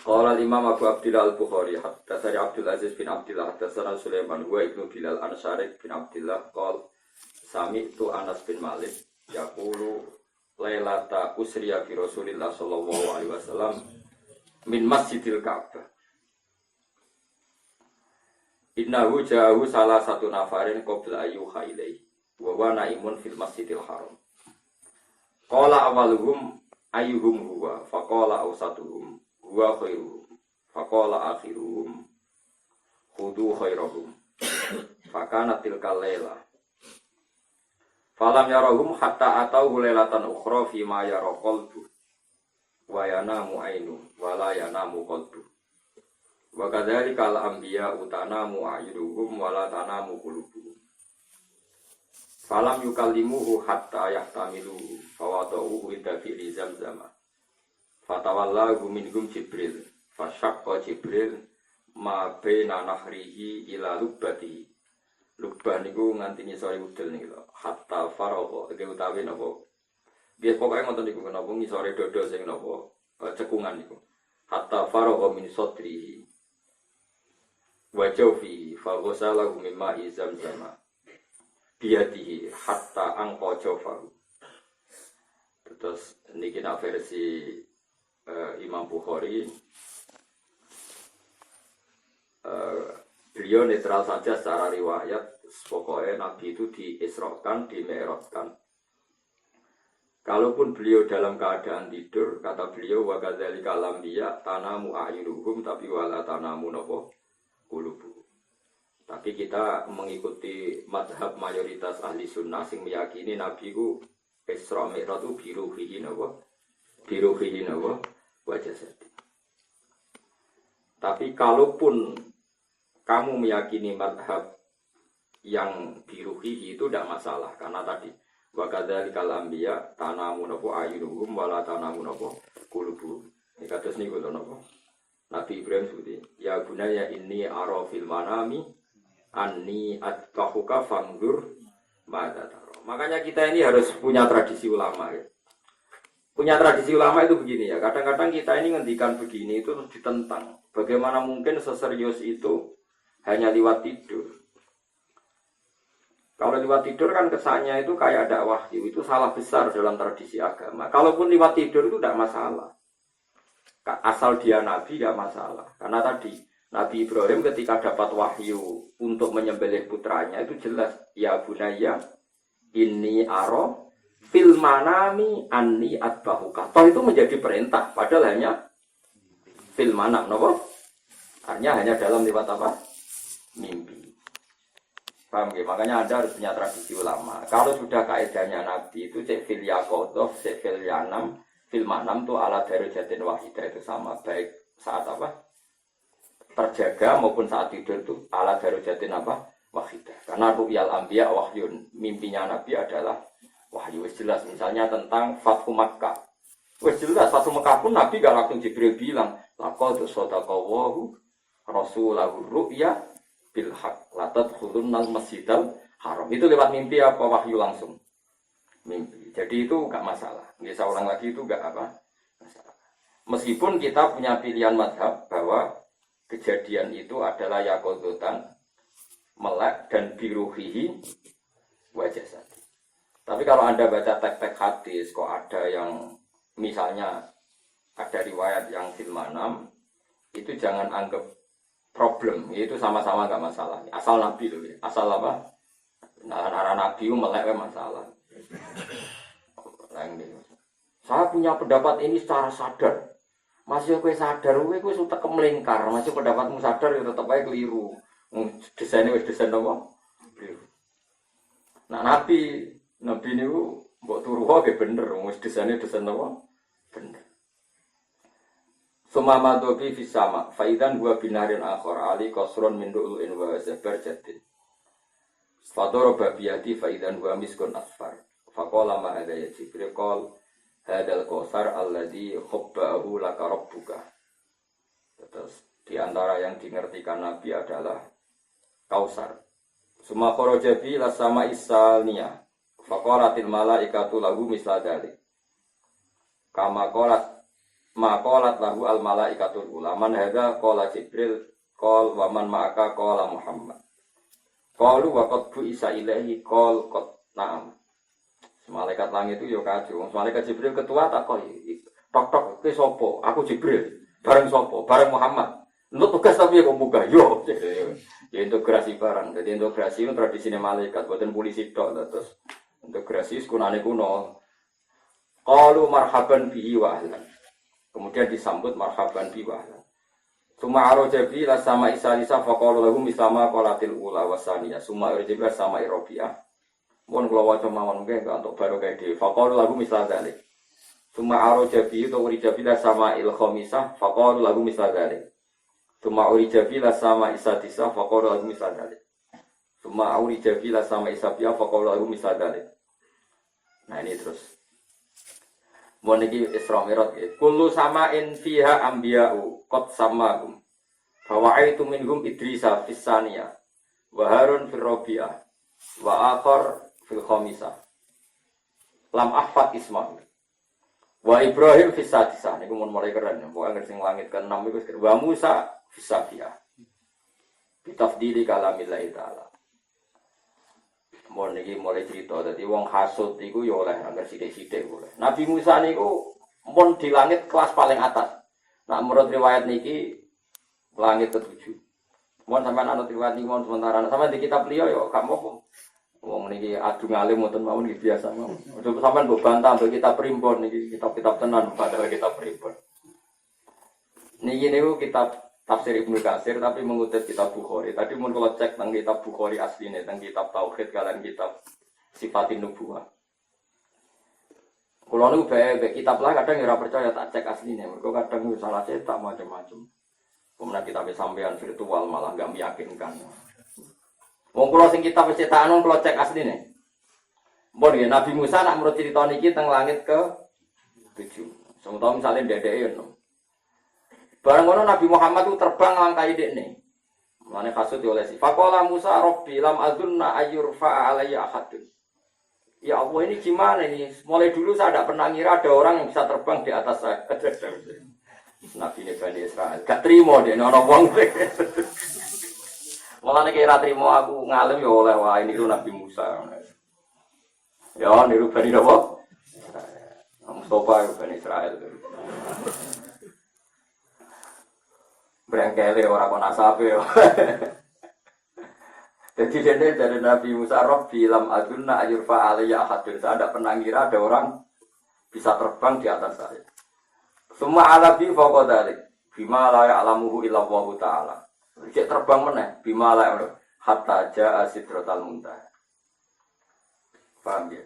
Qala al-Imam Abu Abdillah al-Bukhari haddatsani Abdul Aziz bin Abdillah haddatsana Sulaiman wa Ibnu Bilal an-Syarif bin Abdillah qala sami'tu Anas bin Malik yaqulu lailata usriya bi Rasulillah sallallahu alaihi wasallam min Masjidil Ka'bah. Innahu ja'ahu salah satu nafarin qabla ayyuha ilaihi wa huwa naimun fil Masjidil Haram. Qala awaluhum ayyuhum huwa faqala awsatuhum huwa khairuhum faqala akhiruhum khudu khairahum fakana tilkal laila falam yarahum hatta atau lailatan ukhra fi ma yara qalbu wa yanamu ainu wa la yanamu qalbu wa kadzalika al anbiya utanamu ayuhum wa la tanamu qulubuhum falam yukallimuhu hatta yahtamilu fawadahu inda fi zamzam fatawallahu minhum Jibril fasyaqqa Jibril ma baina nahrihi ila lubbati lubbah niku nganti ngisore udel niku lho hatta faragha iki utawi napa nggih pokoke ngoten niku napa ngisore dodo sing napa cekungan niku hatta faragha min sadrihi wa jawfi fa ghasalahu mimma zamzama biyadihi hatta angqa jawfahu. Terus niki nak versi Imam Bukhari beliau netral saja secara riwayat, pokoknya Nabi itu diisrokan, dimi'rajkan. Kalaupun beliau dalam keadaan tidur, kata beliau wa kadzalika lambiya tanamu a'yunuhum tapi wala tanamu napa qulubuhum. Tapi kita mengikuti mazhab mayoritas ahli sunnah sing meyakini Nabi ku Isra Mi'raj itu biruhihi napa wajah sedih. Tapi kalaupun kamu meyakini madhab yang biruhihi itu tidak masalah karena tadi wa kadzalika al-anbiya tanamu napa ayunuhum wala tanamu napa qulubuhum. Iki kados niku lho napa. Nabi Ibrahim seperti ya bunaya inni ara fil manami anni atbahuka fanzur madza tara. Makanya kita ini harus punya tradisi ulama ya. Punya tradisi ulama itu begini ya, kadang-kadang kita ini ngendikan begini itu terus ditentang. Bagaimana mungkin seserius itu hanya lewat tidur? Kalau lewat tidur kan kesannya itu kayak ada wahyu, itu salah besar dalam tradisi agama. Kalaupun lewat tidur itu tidak masalah. Asal dia nabi tidak masalah. Karena tadi Nabi Ibrahim ketika dapat wahyu untuk menyembelih putranya itu jelas ya bunaya inni aro fil manami anni atbahuka. Toh itu menjadi perintah padahal hanya fil manam, napa? Artinya hanya dalam lewat apa? Mimpi. Paham ya? Makanya Anda harus punya tradisi ulama. Kalau sudah kaidahnya Nabi itu cek fil yaqodoh, cek fil yanam, fil manam itu ala darajatin wahidah itu sama baik saat apa? Terjaga maupun saat tidur itu ala darajatin apa? Wahidah. Karena ru'yal anbiya wahyun. Mimpinya Nabi adalah wahyu. Wis jelas misalnya tentang Fathu Makkah. Wis jelas Fathu Makkah pun Nabi gak langsung Jibril bilang, laqad sadaqallahu rasulahu ru'ya bil haqq la tadkhulunnal masjidal haram. Itu lewat mimpi apa wahyu langsung? Mimpi. Jadi itu gak masalah. Nggih saya ulang lagi itu gak apa? Masalah. Meskipun kita punya pilihan mazhab bahwa kejadian itu adalah yaqodotan melek dan biruhihi wajah sadi. Tapi kalau Anda baca teks-teks hadis, kok ada yang misalnya ada riwayat yang fil manam, itu jangan anggap problem, itu sama-sama nggak masalah. Asal Nabi loh, asal apa? Nah, Nabi itu melek masalah. Saya punya pendapat ini secara sadar. Masih kowe sadar, kowe sudah kemelingkar, masih pendapatmu sadar ya tetap aja keliru. Desainnya wis desain apa? Nah Nabi ini mbok turu wae bener, wis desainnya desain apa? Bener. Sumama dobi fi sama, faidan gua binarin akhir ali qasrun min du'in wa zabar jadid. Fadoro babiyati faidan gua miskun asfar. faqala ma hadza ya Jibril qol hadzal qausar alladzi khabba'ahu laka rabbuka. Terus di antara yang dimengertikan Nabi adalah Kausar. Summa kharaja bi la sama isalniya. Faqalatil malaikatu lahu misla dzalik. Kama qalat qalat lahu al malaikatul ulaman hadza qala Jibril qol wa man ma'aka qala Muhammad. Qalu wa qad bu isa ilaihi qol qad na'am. Malaikat langit itu yo kacau. Malaikat Jibril ketua takoki. Tok ki sapa? Aku Jibril. Bareng sapa? Bareng Muhammad. Untuk tugas tapi ya buka yo. Ya integrasi barang. Jadi integrasi itu tradisinya malaikat, buatan polisi tok terus. Integrasi sekunane kuno. Qalu marhaban bihi wa ahlan. Kemudian disambut marhaban bihi wa ahlan. Suma arajabi la sama isalisa faqalu lahu mislama qalatil ula wasaniya. Suma arajabi la sama irobiyah. Mun kula waca mawon nggih untuk baru kae dhewe. Faqalu lahu misla dzalik. Suma arajabi to urijabi la sama il khamisah faqalu lahu misla dzalik. Suma urijabi la sama isadisa faqalu lahu misla dzalik. Suma urijabi la sama isabiyah faqalu lahu misla dzalik. Nah ini terus. Mun iki Isra Mi'raj nggih. Kullu sama'in fiha anbiya'u qad samahum. Fa wa'aitu minhum Idrisa fis saniyah wa Harun fil rabi'ah wa akhar fil khamisah. Lam ahfad ismahu. Wa Ibrahim fis sadisah. Niku mun mulai keren. Pokoke sing langit ke-6 iku wa Musa fis sabiyah. Bitafdili kalamillahi ta'ala. Mun niki mulai cerita dadi wong hasud iku ya oleh anggar sithik-sithik boleh. Nabi Musa niku mun di langit kelas paling atas. Nah menurut riwayat niki langit ke-7. Mun sampean anut riwayat niki mun sementara sampean di kitab liya ya gak apa-apa. Wong niki adu ngalim mboten mawon niki biasa mawon. Ojo sampean mbok bantah mbok kitab primbon niki kitab-kitab tenan padahal kitab primbon. Niki niku kitab Tafsir Ibnu Katsir tapi mengutip kitab Bukhari. Tadi mun kalau cek tentang kitab Bukhari asline, tentang kitab Tauhid kalian kitab Sifatin Nubuwah. Kalau niku bae kitab lah kadang ora percaya tak cek asline. Mergo kadang salah cetak macam-macam. Kemudian kitab sampean virtual malah enggak meyakinkan. Wong kula sing kitab cetakan kula cek asline. Mbon nggih Nabi Musa nak menurut cerita niki teng langit ke 7. Semono misale ndedeke yo. Barang ngono Nabi Muhammad itu terbang langkai dekne. Mane kasut oleh si. Faqala Musa Rabbi lam azunna ayyurfa alayya ahadun. Ya Allah ini gimana ini? Mulai dulu saya tidak pernah ngira ada orang yang bisa terbang di atas saya. Nabi ini Bani Israel. Gak terima dia ana wong. Mulane kira terima aku ngalem ya oleh wah ini itu Nabi Musa. Ya niru Bani Nabi. Mustafa Bani Israel. Berangkali orang kon asape yo. Jadi dene dari Nabi Musa Rabbi lam adunna ayurfa alayya ahadun. Saya tidak pernah ngira ada orang bisa terbang di atas saya. Semua alabi fawqa dzalik bima la ya'lamuhu illa Allah taala. Cek terbang meneh bima la hatta jaa sidratal muntaha. Paham ya?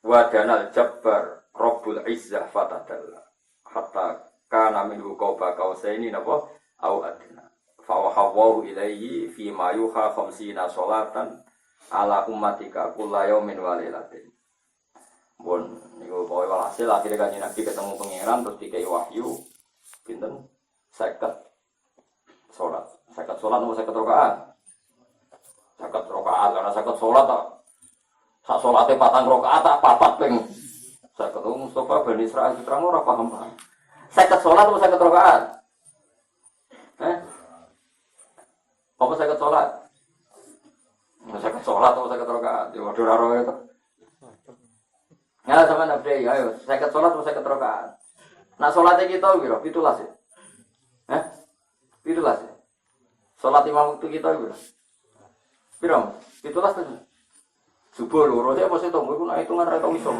Wa danal jabbar Rabbul Izzah fatadalla. Hatta kana minhu qaba kausaini napa? Au adna fa wahawu ilaihi fi ma yuha 50 sholatan ala ummatika kullayaumin wa lailatin. Bon niku pokoke walhasil akhire kanjeng Nabi ketemu pangeran terus dikai wahyu pinten 50 salat. 50 salat nomor 50 rakaat. 50 rakaat karena 50 salat tak sak salate 4 rakaat tak papat ping 50 Mustafa Bani Israil diterang ora paham. 50 salat nomor 50 rakaat. Apa saya sholat? Saya sholat atau saya rakaat? Ya waduh raro itu. Ya sama nabi, ayo saya sholat atau saya rakaat? Nah sholatnya kita biro, itulah sih. Itulah sih. Sholat imam waktu kita biro. Biro, itulah sih. Subuh loro, saya masih tahu, aku nak hitungan rata misal.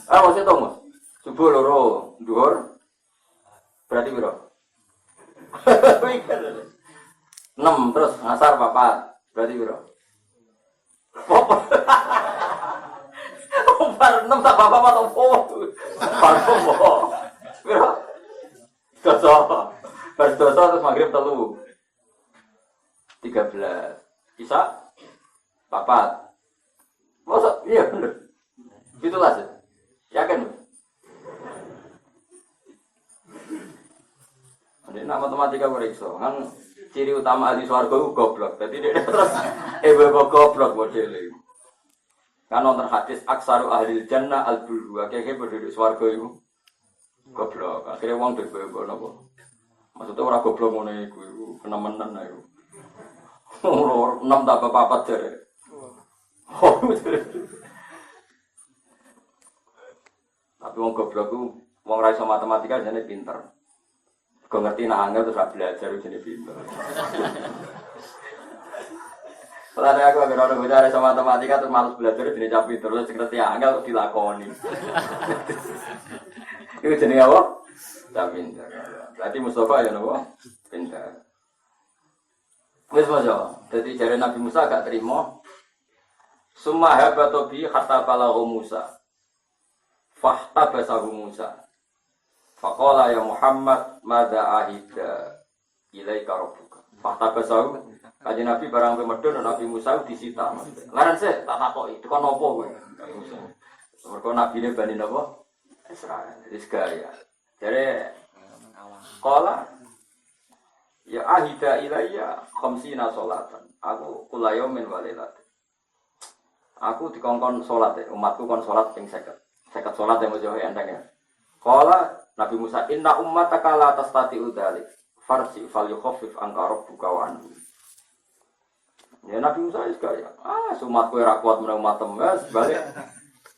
Masih tahu, subuh loro, duhur, berarti biro. 6 terus ngasar 4 berarti biro. Bar 6 tak apa-apa atau apa? Biro. Dosa. Bar dosa terus maghrib 3. 13. Kisah 4. Masa iya bener. Itulah sih. Yakin? Ini nama matematika berikso kan ciri utama ahli swarga itu goblok. Jadi dia terus goblok modelnya. Kan nonton hadis aksaru ahli jannah al-bulu. Akhirnya berduduk swarga itu goblok. Akhirnya wong bebo napa. Maksudnya orang goblok ngono iku kenemenan ae. Ora 6 tambah 4 jare. Tapi wong goblok ku wong ra iso matematika jane pinter. Kok ngerti nak angel terus gak belajar jane pinter. Kalau aku agar orang belajar sama matematika terus malas belajar jenis capit terus ngerti angel kok dilakoni. Itu jenis apa? Pinter. Berarti Mustafa ya nopo? Pinter. Wes maja. Jadi jare Nabi Musa gak terima. Summa habatu bi hatta balagha Musa. Fahtabasahu Musa. Faqala ya Muhammad madza ahida ilaika rabbuka. Fahtabasahu kanjeng Nabi barang medhun Nabi Musa disita. Laran sik tak takoki, tekan napa kowe? Mergo nabine Bani napa? Israil. Wis gaya. Jare qala ya ahida ilayya khamsina sholatan. Aku kula yaumin wa lailatin. Aku dikongkon salat umatku kon salat ping 50. 50 salat yang mojo enteng ya. Qala Nabi Musa inna ummataka la tastati'u dzalik. Farsi falyukhaffif anka rabbuka wa anhu. Ya Nabi Musa wis kaya. Umatku ora kuat menawa umat temes balik.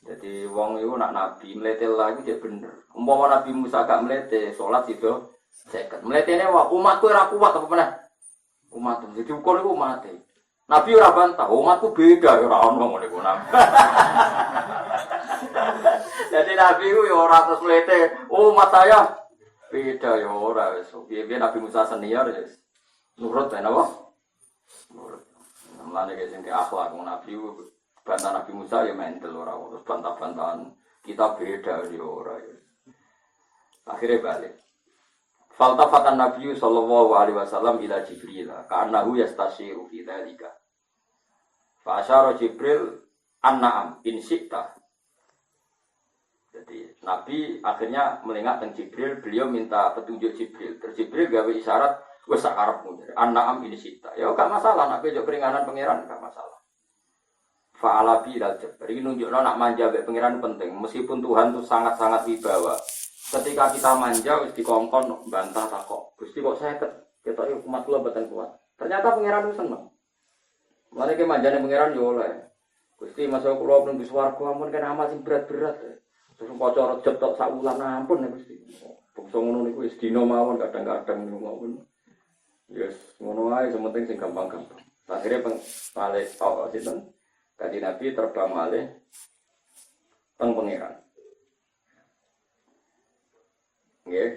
Jadi wong iku nak nabi mlete lagi dia bener. Umpama Nabi Musa gak mlete salat itu 50. Mletene wae umatku ora kuat apa meneh. Umat jadi ukur iku umate. Nabi ora bantah, umatku beda ora ono ngene iku nang. Jadi Nabi itu ya ora terus mlete, umat saya beda ya ora wis. Piye-piye Nabi Musa senior ya nurut ta napa? Nurut. Mulane guys sing akhlak Nabi bantah Nabi Musa ya mental ora terus bantah-bantahan kita beda ya ora ya. Akhirnya balik. Faltafatan Nabi sallallahu alaihi wasallam ila Jibril ka'annahu yastasyiru fi dzalika. Fa asyara Jibril anna'am in syi'ta. Jadi Nabi akhirnya melengak dengan Jibril, beliau minta petunjuk Jibril. Terus Jibril gawe isyarat, wes sakarepmu. An-Na'am ini sita. Ya gak masalah, nak bejo keringanan pangeran gak masalah. Fa'alabi dal Jabbar. Ini nunjukno nak manja mbek pangeran penting. Meskipun Tuhan itu sangat-sangat wibawa. Ketika kita manja wis dikongkon bantah takok. Gusti kok saya ketoke umat kula mboten kuat. Ternyata pangeran itu seneng. Mulane ki manjane pangeran yo oleh. Gusti masa kula nang swarga ampun kan amal sing berat-berat. Terus kocok rejep tok sak wulan ampun ya Gusti. Bangsa ngono niku wis dina mawon kadang-kadang niku mawon. Yes, ngono ae sementing sing gampang-gampang. Akhire pale tok sinten? Kanjeng Nabi terbang malih teng pangeran. Nggih,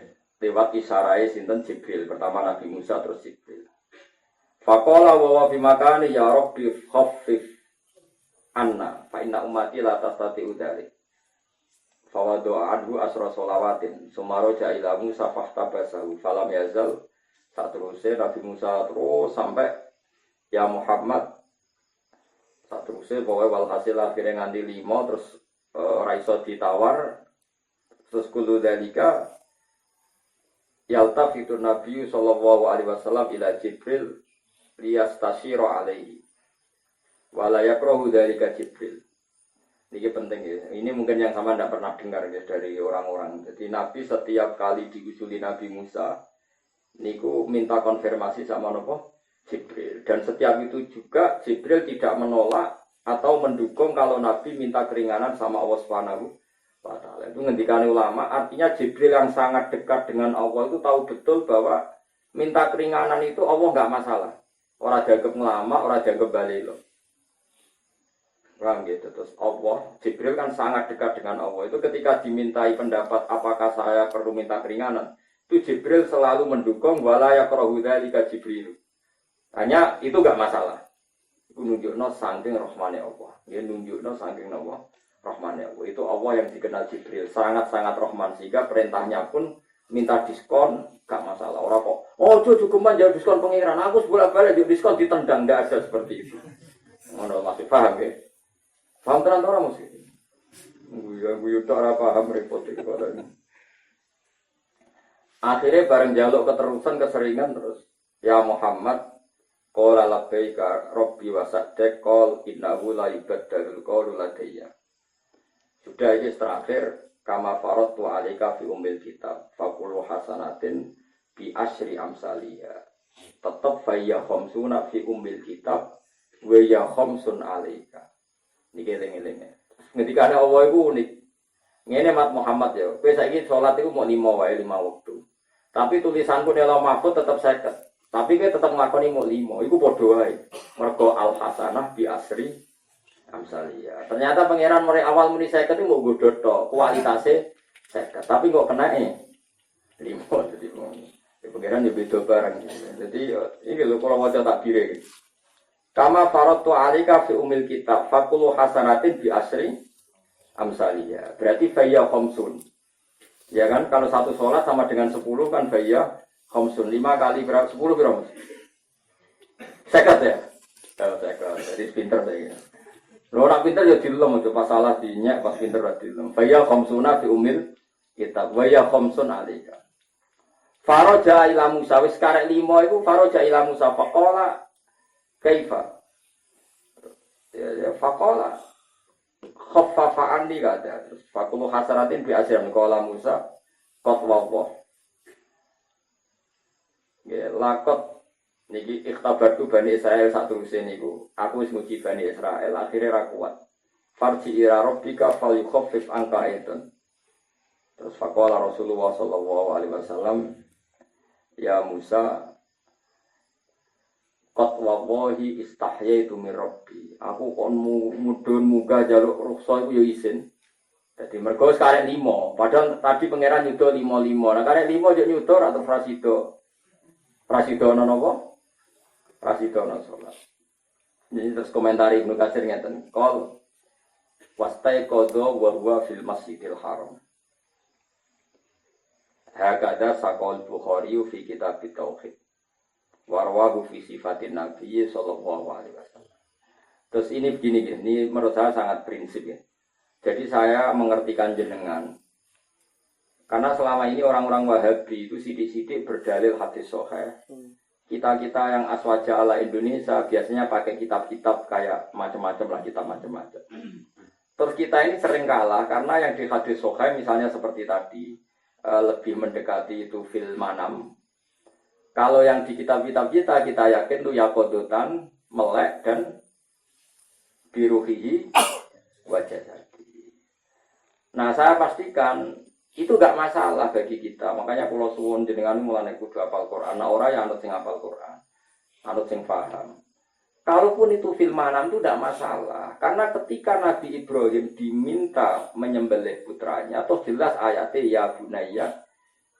lewat isarae sinten Jibril. Pertama Nabi Musa terus Jibril. Faqala wa fi makani ya rabbi khaffif anna fa inna ummati la tastati'u dzalik. Fa doa adhu asra sholawatin sumaroja ila Musa fahtabasahu falam yazal. Saterusnya Nabi Musa terus sampai ya Muhammad. Saterusnya pokoknya walhasil akhirnya nganti 5 terus raiso ditawar terus kulu dalika yaltafitu Nabi sallallahu alaihi wasallam ila Jibril liyastashira alaihi wala yakrahu dalika Jibril. Ini penting ya. Ini mungkin yang sama tidak pernah dengar ya dari orang-orang. Jadi Nabi setiap kali diusuli Nabi Musa niku minta konfirmasi sama nopo Jibril. Dan setiap itu juga Jibril tidak menolak atau mendukung kalau Nabi minta keringanan sama Allah Subhanahu wa Ta'ala. Itu ngendikane ulama, artinya Jibril yang sangat dekat dengan Allah itu tahu betul bahwa minta keringanan itu Allah enggak masalah. Orang dianggap ngelama, orang dianggap balelo. Paham gitu. Terus Allah, Jibril kan sangat dekat dengan Allah. Itu ketika dimintai pendapat apakah saya perlu minta keringanan, itu Jibril selalu mendukung wala yakrahu dzalika Jibril. Hanya itu enggak masalah. Itu nunjukno saking rahmane Allah. Ya nunjukno saking Allah rahmane Allah. Itu Allah yang dikenal Jibril sangat-sangat rahman sehingga perintahnya pun minta diskon enggak masalah. Ora kok, "Oh, cukup manja diskon pengiran. Aku bolak-balik diskon ditendang." Enggak ada seperti itu. Ngono masih paham ya? Paham tenan ora mesti? Guyu tok ora paham repot iki kok. Akhirnya bareng jaluk keterusan keseringan terus. Ya Muhammad, qala labbaika rabbi wa saddaq qol innahu la yubaddalul qawlu ladayya. Sudah ini terakhir kama faratu alaika fi ummil kitab faqulu hasanatin bi asyri amsaliyah. Tetap fayya khamsuna fi ummil kitab wa ya khamsun alaika. Niki eling-eling. Ketika ada Allah itu unik. Ngene Mat Muhammad ya. Kowe saiki salat iku mau 5 wae 5 waktu. Tapi tulisanku di Lauh Mahfuz tetap 50. Tapi kowe tetep nglakoni mau 5. Iku padha wae. Mergo al hasanah bi asri amsaliyah. Ternyata pangeran mulai awal muni 50 itu mau godho tok, kualitasé 50. Tapi kok kenake 5 dadi ngono. Pangeran yo beda bareng. Jadi iki lho kula waca takbire iki. Kama faratu alika fi umil kitab faqulu hasanatin bi asri amsaliyah. Berarti fayya khamsun. Ya kan kalau satu sholat sama dengan 10 kan fayya khamsun. 5 kali berapa? 10 berapa? 50 ya? Oh, 50. Jadi pinter saya. Lo orang pinter ya dilem aja pas salah dinyak pas pinter ra dilem. Fayya khamsuna fi umil kitab wa ya khamsun alika. Faraja ila Musa wis karek 5 iku faraja ila Musa faqala kaifa ya faqala khaffafa anni kata terus faqulu hasanatin bi asrin qala Musa qad wawah ya lakot niki ikhtabartu Bani Israil saterusé niku aku wis nguji Bani Israil akhire ra kuat farji ila rabbika falyukhaffif anka aidan terus faqala Rasulullah sallallahu alaihi wasallam ya Musa qad wallahi istahyaitu min rabbi. Aku kon mudhun muga jaluk ruksa iku yo isin. Dadi mergo karek 5. Padahal tadi pangeran nyudo 5-5. Nah karek 5 yo nyudo atau prasido. Prasido ana napa? Prasido ana salat. Jadi terus komentar Ibnu Katsir ngeten. Qol wastai qadha wa huwa fil Masjidil Haram. Hakada saqal Bukhari fi kitab Tauhid. Warwahu fi sifatin Nabi sallallahu alaihi wasallam. Terus ini begini, ini menurut saya sangat prinsip ya. Jadi saya mengertikan jenengan. Karena selama ini orang-orang Wahabi itu sidik-sidik berdalil hadis sahih. Kita-kita yang aswaja ala Indonesia biasanya pakai kitab-kitab kayak macam-macam lah, kitab macam-macam. Terus kita ini sering kalah karena yang di hadis sahih misalnya seperti tadi lebih mendekati itu fil manam. Kalau yang di kitab-kitab kita yakin itu yakodotan, melek dan biruhihi wajah jadi. Nah saya pastikan itu gak masalah bagi kita. Makanya Pulau Suwon jenengan mulai kudu hafal Quran. Nah orang yang anut sing hafal Quran, anut sing paham. Kalaupun itu filmanam itu tidak masalah. Karena ketika Nabi Ibrahim diminta menyembelih putranya, atau jelas ayatnya ya bunayya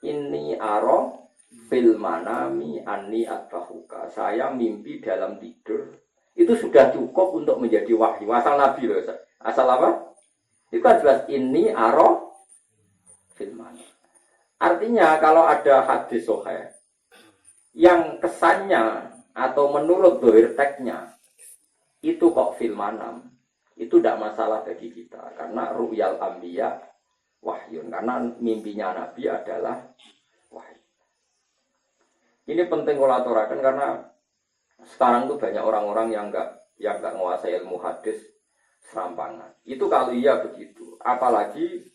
ini aro fil manami anni atbahuka. Saya mimpi dalam tidur. Itu sudah cukup untuk menjadi wahyu. Asal Nabi loh. Asal apa? Itu kan jelas ini aro fil manami. Artinya kalau ada hadis sahih yang kesannya atau menurut dohir teksnya itu kok fil manam, itu tidak masalah bagi kita. Karena ru'yal anbiya wahyun. Karena mimpinya Nabi adalah wahyu. Ini penting kalau aturakan karena sekarang tuh banyak orang-orang yang enggak menguasai ilmu hadis serampangan. Itu kalau iya begitu. Apalagi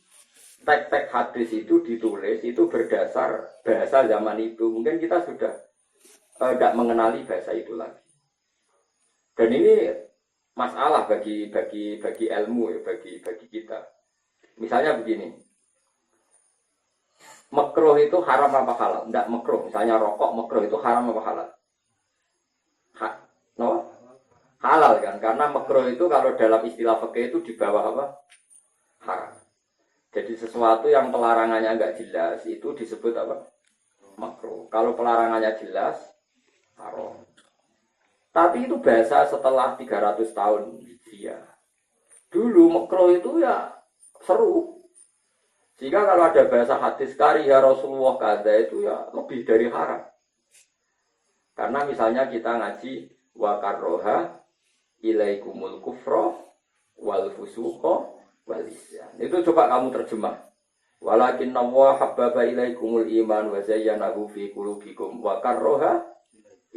teks-teks hadis itu ditulis itu berdasar bahasa zaman itu. Mungkin kita sudah tidak mengenali bahasa itu lagi. Dan ini masalah bagi ilmu ya, bagi kita. Misalnya begini. Makruh itu haram apa halal? Tidak makruh. Misalnya rokok makruh itu haram apa halal? No? Halal kan? Karena makruh itu kalau dalam istilah fikih itu di bawah apa? Haram. Jadi sesuatu yang pelarangannya enggak jelas itu disebut apa? Makruh. Kalau pelarangannya jelas, haram. Tapi itu bahasa setelah 300 tahun Hijriah. Dulu makruh itu ya seru. Sehingga kalau ada bahasa hadis kari ya Rasulullah kada itu ya lebih dari haram. Karena misalnya kita ngaji wa karroha ilaikumul kufra wal fusuqa wal isyan. Itu coba kamu terjemah. Walakin Allah habbaba ilaikumul iman wa zayyanahu fi qulubikum wa karraha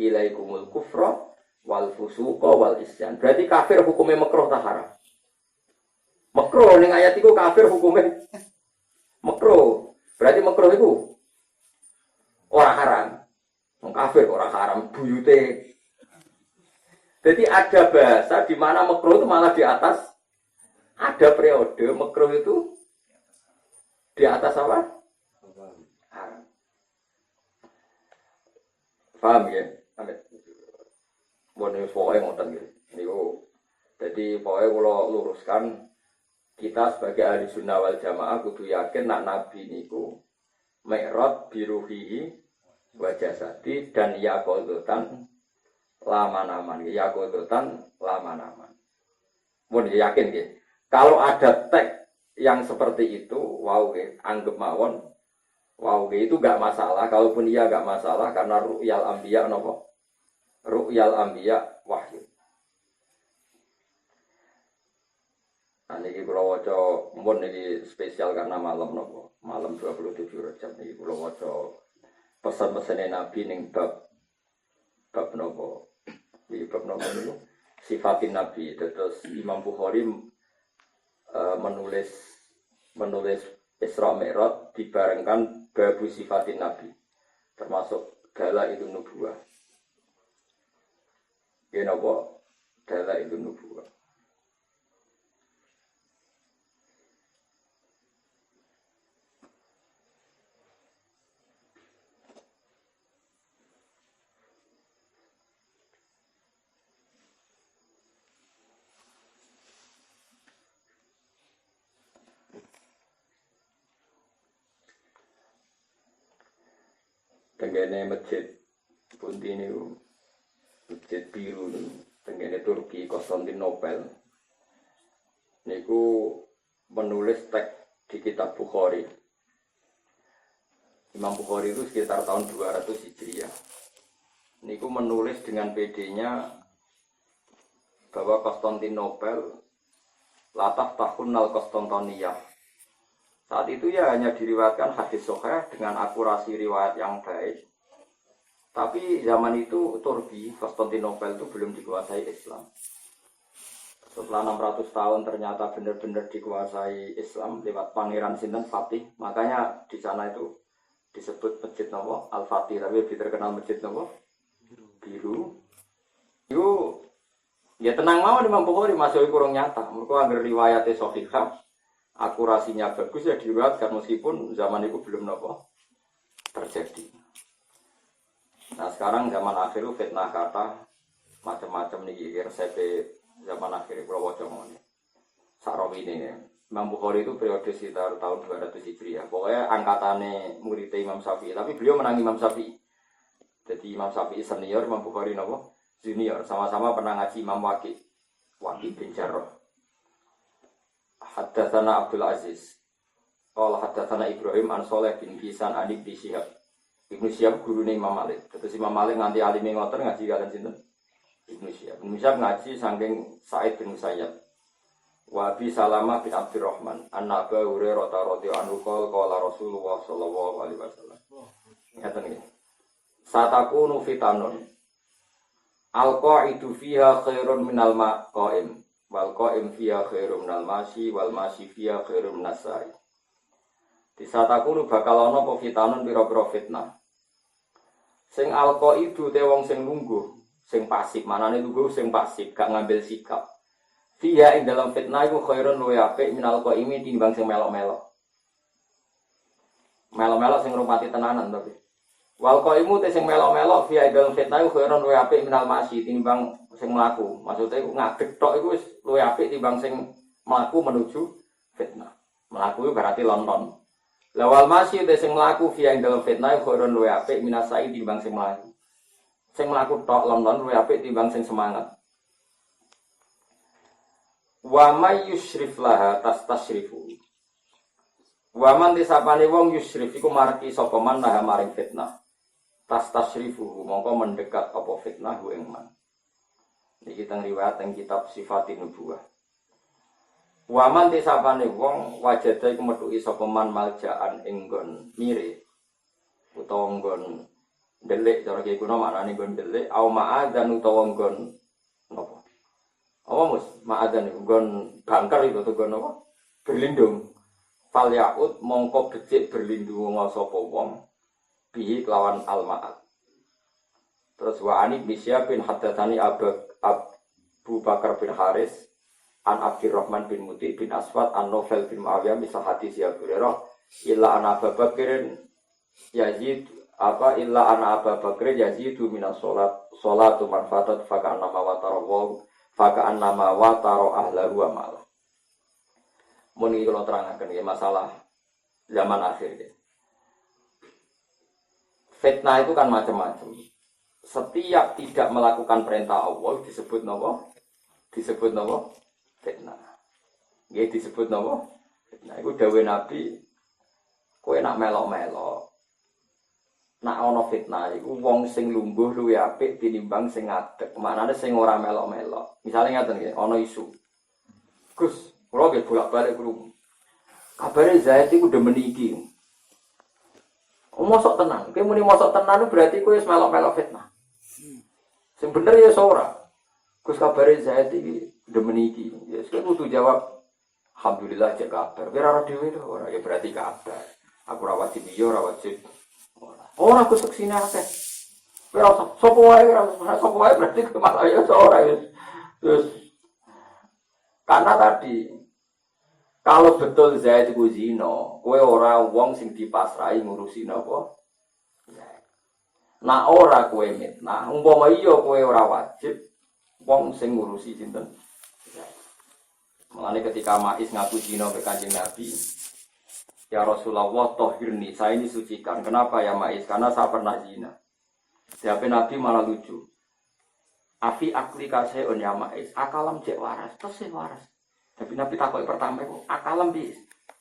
ilaikumul kufra wal fusuqa wal isyan. Berarti kafir hukumnya makruh ta haram? Makruh ning ayat iku kafir hukumnya makruh. Berarti makruh itu ora haram. Wong kafir ora haram buyute. Jadi ada bahasa di mana makruh itu malah di atas. Ada periode makruh itu di atas apa? Haram. Paham ya? Amin. Bonus pokoknya ngoten gitu. Niku. Jadi pokoknya kalau luruskan kita sebagai ahli sunnah wal jamaah kudu yakin nak nabi niku mi'raj biruhihi wa jasadi dan yaqudutan lama-naman. Yaqudutan lama-naman. Mun yakin nggih. Kalau ada teks yang seperti itu, wow, anggap mawon, wow, itu enggak masalah. Kalaupun iya enggak masalah karena ru'yal anbiya napa? Ru'yal anbiya wahyu. Nah, niki kula waca mun niki spesial karena malam napa? Malam 27 Rajab niki kula waca pesan-pesane Nabi ning bab napa? Iki bab napa niku? Sifatin Nabi. Terus Imam Bukhari menulis Isra Mi'raj dibarengkan babu sifatin Nabi termasuk dala itu nubuwah. Ya napa? Dala itu nubuwah. Tenggene masjid pundi niku masjid biru niku tenggene Turki Konstantinopel niku menulis teks di kitab Bukhari. Imam Bukhari itu sekitar tahun 200 Hijriah. Niku menulis dengan PD-nya bahwa Konstantinopel latah tahunnal Konstantiniyah. Saat itu ya hanya diriwayatkan hadis sahih dengan akurasi riwayat yang baik. Tapi zaman itu Turki, Konstantinopel itu belum dikuasai Islam. Setelah 600 tahun ternyata benar-benar dikuasai Islam lewat Pangeran Sinten Fatih. Makanya di sana itu disebut Masjid Nawa Al-Fatih, tapi lebih terkenal Masjid Nawa Biru. Itu ya tenang mawon Imam Bukhari masuk kurang nyata. Mergo angger riwayate sahihah. Akurasinya bagus ya diriwayatkan meskipun zaman itu belum nopo terjadi. Nah sekarang zaman akhir fitnah kata macam-macam nih resep zaman akhir kalau wajah ini. Sarawi ini Imam Bukhari itu periode sekitar tahun 200 Hijriah. Pokoknya angkatannya murid Imam Syafi'i, tapi beliau menang Imam Syafi'i. Jadi Imam Syafi'i senior, Imam Bukhari nopo junior. Sama-sama pernah ngaji Imam Waqi bin Jarrah. Haddatsana Abdul Aziz. Qala haddatsana Ibrahim an Shalih bin Kisan an Ibnu Syihab. Ibnu Syihab gurune Imam Malik. Terus Imam Malik nganti alime ngoten ngaji kalian sinten? Ibnu Syihab. Ibnu Syihab ngaji saking Sa'id bin Musayyab. Wa Abi Salamah bin Abdurrahman. Anna Abu Hurairah radhiyallahu anhu qala Rasulullah sallallahu alaihi wasallam. Ngaten iki. Satakunu fitanun. Al-qa'idu fiha khairun minal maqa'im. Wal qaim fiya khairum minal masyi wal masyi fiya khairum minas sa'i. Di saat aku nu bakal ana apa fitanun pira-pira fitnah. Sing alqaidu te wong sing lungguh, sing pasif, manane lungguh sing pasif, gak ngambil sikap. Fiya ing dalam fitnah iku khairun luwih apik minal qaimi timbang sing melok-melok. Melok-melok sing ngrumpati tenanan tapi. Wal qaimu te sing melok-melok fiya ing dalam fitnah iku khairun luwih apik minal masyi timbang sing mlaku. Maksudnya iku ngadeg tok iku wis luwih apik timbang sing mlaku menuju fitnah. Mlaku berarti lonton. Lawal masih te sing mlaku via ing dalam fitnah khairon luwih apik minasai timbang sing mlaku. Sing mlaku tok lonton luwih apik timbang sing semangat. Wa may yusrif laha tastasrifu. Wa man disapane wong yusrif iku marki sapa man laha maring fitnah. Tastasrifu mongko mendekat apa fitnah ku ing man. Niki teng riwayat teng kitab Sifatin Nubuwah. Waman tisapane wong wajada iku metuki sapa man maljaan ing nggon mire utawa nggon delik cara iki kuno maknane nggon delik au ma'adzan utawa nggon napa apa mus ma'adzan nggon bangker itu nggon apa berlindung fal yaud mongko becik berlindung sapa wong bihi kelawan al-ma'ad terus wa ani bisyabin hadatsani Abu Bakar bin Haris An Abdurrahman bin Muti bin Aswad An Nofel bin Muawiyah misal hadis ya Hurairah illa ana Abu Bakrin yazid apa illa ana Abu Bakrin yazidu minas salatu man fatat fa kana ma watara ahlahu wa mal. Mun iki kula terangaken ya masalah zaman akhir ya. Fitnah itu kan macam-macam. Setiap tidak melakukan perintah Allah disebut napa? Disebut napa? Fitnah. Nggih disebut napa? Fitnah. Iku dawuh Nabi, kowe nak melok-melok. Nak ana fitnah iku wong sing lungguh luwih apik tinimbang sing ngadeg. Maknane sing ora melok-melok. Misale ngaten nggih, ana isu. Gus, kula nggih bolak-balik krungu. Kabare Zaid iku demen iki. Mosok tenan. Kowe muni mosok tenan berarti kowe wis melok-melok fitnah. Sing bener ya ora. Gus kabare Zaid iki demen iki. Ya sing kudu jawab alhamdulillah cek kabar. Kowe ora dhewe to ora ya berarti kabar. Aku ora wajib iya ora wajib. Ora Gus kesine akeh. Kowe ora sapa wae berarti malah ya ora ya. Terus karena tadi kalau betul Zaid iku zina, kowe ora wong sing dipasrahi ngurusi napa? Nah ora kowe mitnah, umpama iya kowe ora wajib wong sing ngurusi sinten. Mulane ketika Ma'is ngaku zina ke Kanjeng Nabi, ya Rasulullah tahhirni, saya ini sucikan. Kenapa ya Ma'is? Karena saya pernah zina. Siapa Nabi malah lucu. Afi akli kaseun ya Ma'is, akalam cek waras, tesih waras. Tapi Nabi takoi pertama itu akalam bi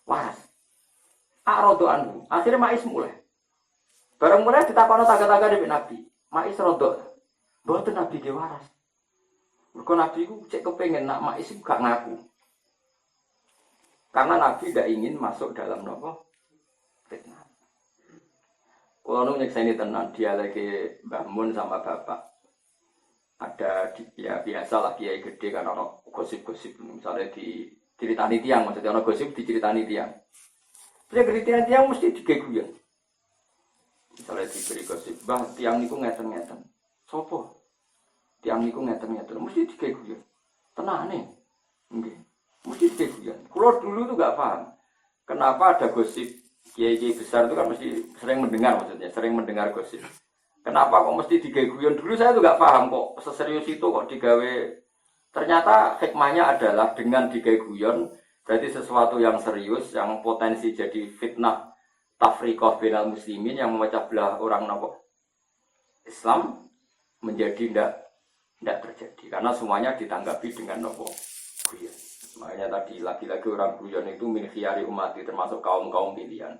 waras. Arodo anu. Akhirnya Ma'is mulai. Barang mulai ditakono tangga-tangga dari Nabi. Ma'is rodo. Mboten Nabi ge waras. Mergo Nabi ku cek kepengin nak Ma'is iku gak ngaku. Karena Nabi tidak ingin masuk dalam nopo fitnah. Kalau nu nyekseni tenan dia lagi Mbah Mun sama bapak. Ada ya biasalah kiai gede kan ono gosip-gosip misalnya diceritani tiang maksudnya ono gosip diceritani tiang. Terus ceritani tiang mesti digeguyan. Misalnya diberi gosip, bah tiang niku ngeten-ngeten. Sopo? Tiang niku ngeten-ngeten mesti digeguyan. Tenane. Nggih. Mesti digeguyan. Kulo dulu tuh gak paham. Kenapa ada gosip kiai-kiai besar itu kan mesti sering mendengar maksudnya, sering mendengar gosip. Kenapa kok mesti digeguyon? Dulu saya juga paham kok seserius itu kok digawe. Ternyata hikmahnya adalah dengan digeguyon berarti sesuatu yang serius yang potensi jadi fitnah tafriqah bainal muslimin yang memecah belah orang nopo Islam menjadi tidak terjadi karena semuanya ditanggapi dengan nopo guyon. Makanya tadi lagi-lagi orang guyon itu min khiyari umati termasuk kaum-kaum pilihan.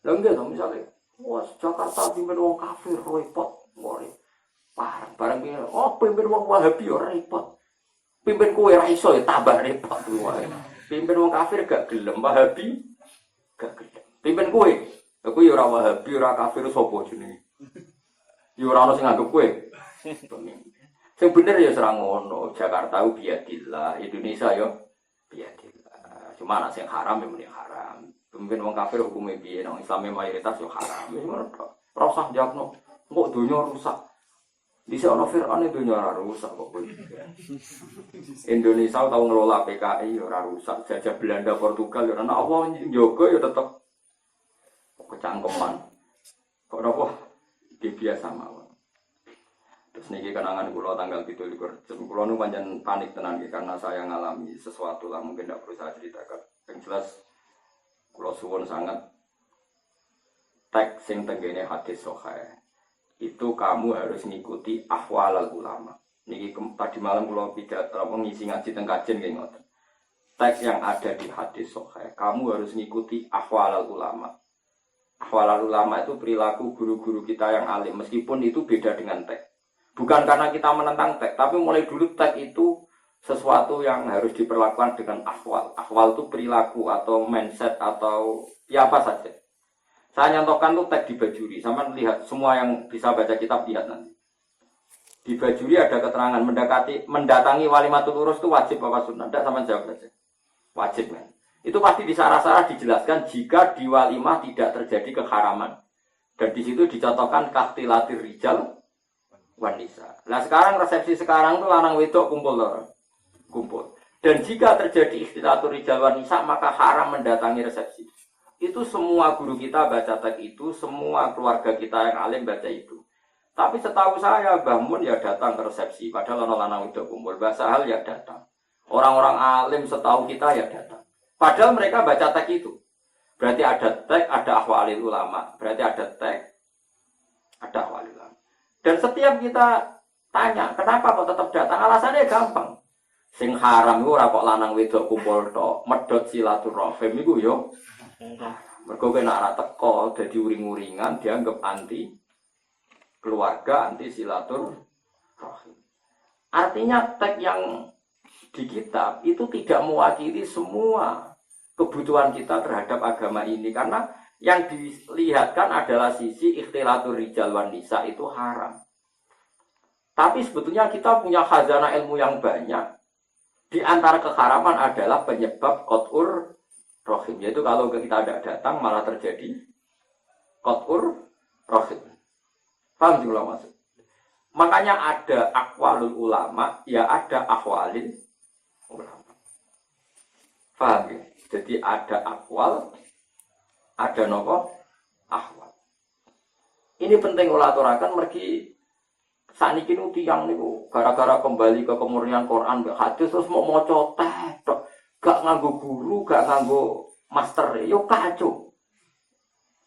Lha enggak dong misalnya wah, Jakarta pimpin wong kafir repot, ngore. Barang pimpin, pimpin wong Wahabi ora repot. Pimpin kowe ra iso ya tambah repot wae. Pimpin wong kafir gak gelem, Wahabi gak gelem. Pimpin kowe, kowe ya ora Wahabi, ora kafir sapa jenenge? Ya ora ono sing nganggep kowe. Sing bener ya serang ngono, Jakarta ku biadillah, Indonesia yo biadillah. Cuma ana sing haram ya muni haram. Pemimpin wong kafir hukumnya piye nang Islam mayoritas yo haram. Wis ngono tok. Ora usah njawabno. Kok donya rusak. Dise ana Firaun donya ora rusak kok kowe. Indonesia tau ngelola PKI ora rusak. Jajah Belanda Portugal yo ana apa njogo yo tetep kecangkeman. Kok napa? Iki biasa mawon. Terus niki kenangan kula tanggal 17 kula nu pancen panik tenan karena saya ngalami sesuatu lah mungkin tidak perlu saya ceritakan. Yang jelas kula suwun sangat teks sing tenggene hadis sahih. Itu kamu harus ngikuti ahwalul ulama. Niki tadi malam kula pidato ngisi ngaji teng kajen nggih ngoten. Teks yang ada di hadis sahih, kamu harus ngikuti ahwalul ulama. Ahwalul ulama itu perilaku guru-guru kita yang alim meskipun itu beda dengan teks. Bukan karena kita menentang teks, tapi mulai dulu teks itu sesuatu yang harus diperlakukan dengan ahwal. Ahwal itu perilaku atau mindset atau ya apa saja. Saya nyontohkan tuh teks di Bajuri. Sama lihat semua yang bisa baca kitab lihat nanti. Di Bajuri ada keterangan mendatangi walimatul urus itu wajib apa sunnah? Tidak sama jawab saja. Wajib kan. Itu pasti di sarah-sarah dijelaskan jika di walimah tidak terjadi keharaman. Dan di situ dicontohkan kahtilatir rijal wanisa. Nah sekarang resepsi sekarang tuh lanang wedok kumpul. Dan jika terjadi ikhtilatur rijal wanisa maka haram mendatangi resepsi. Itu semua guru kita baca teks itu, semua keluarga kita yang alim baca itu. Tapi setahu saya Mbah Mun ya datang ke resepsi, padahal orang lanang wedok kumpul. Bahasa hal ya datang. Orang-orang alim setahu kita ya datang. Padahal mereka baca teks itu. Berarti ada teks, ada ahwalil ulama. Berarti ada teks, ada ahwalil ulama. Dan setiap kita tanya, kenapa kok tetap datang? Alasannya gampang. Sing haram itu ora kok lanang wedok kumpul tok, medhot silaturahim iku yo. Mergo kena ora teko dadi uring-uringan dianggap anti keluarga, anti silaturahim. Artinya teks yang di kitab itu tidak mewakili semua kebutuhan kita terhadap agama ini karena yang dilihatkan adalah sisi ikhtilatur rijal wan nisa itu haram. Tapi sebetulnya kita punya khazanah ilmu yang banyak. Di antara keharaman adalah penyebab qat'ur rahim, yaitu kalau kita tidak datang malah terjadi qat'ur rahim. Paham sih maksud? Makanya ada aqwalul ulama, ya ada ahwalil ulama. Paham ya? Jadi ada akwal, ada nopo ahwal. Ini penting ulah aturaken mergi saniki nu tiyang niku gara-gara kembali ke kemurnian Quran mbek hadis terus mau maca teh tok, gak nganggo guru, gak nganggo master, yo kacau.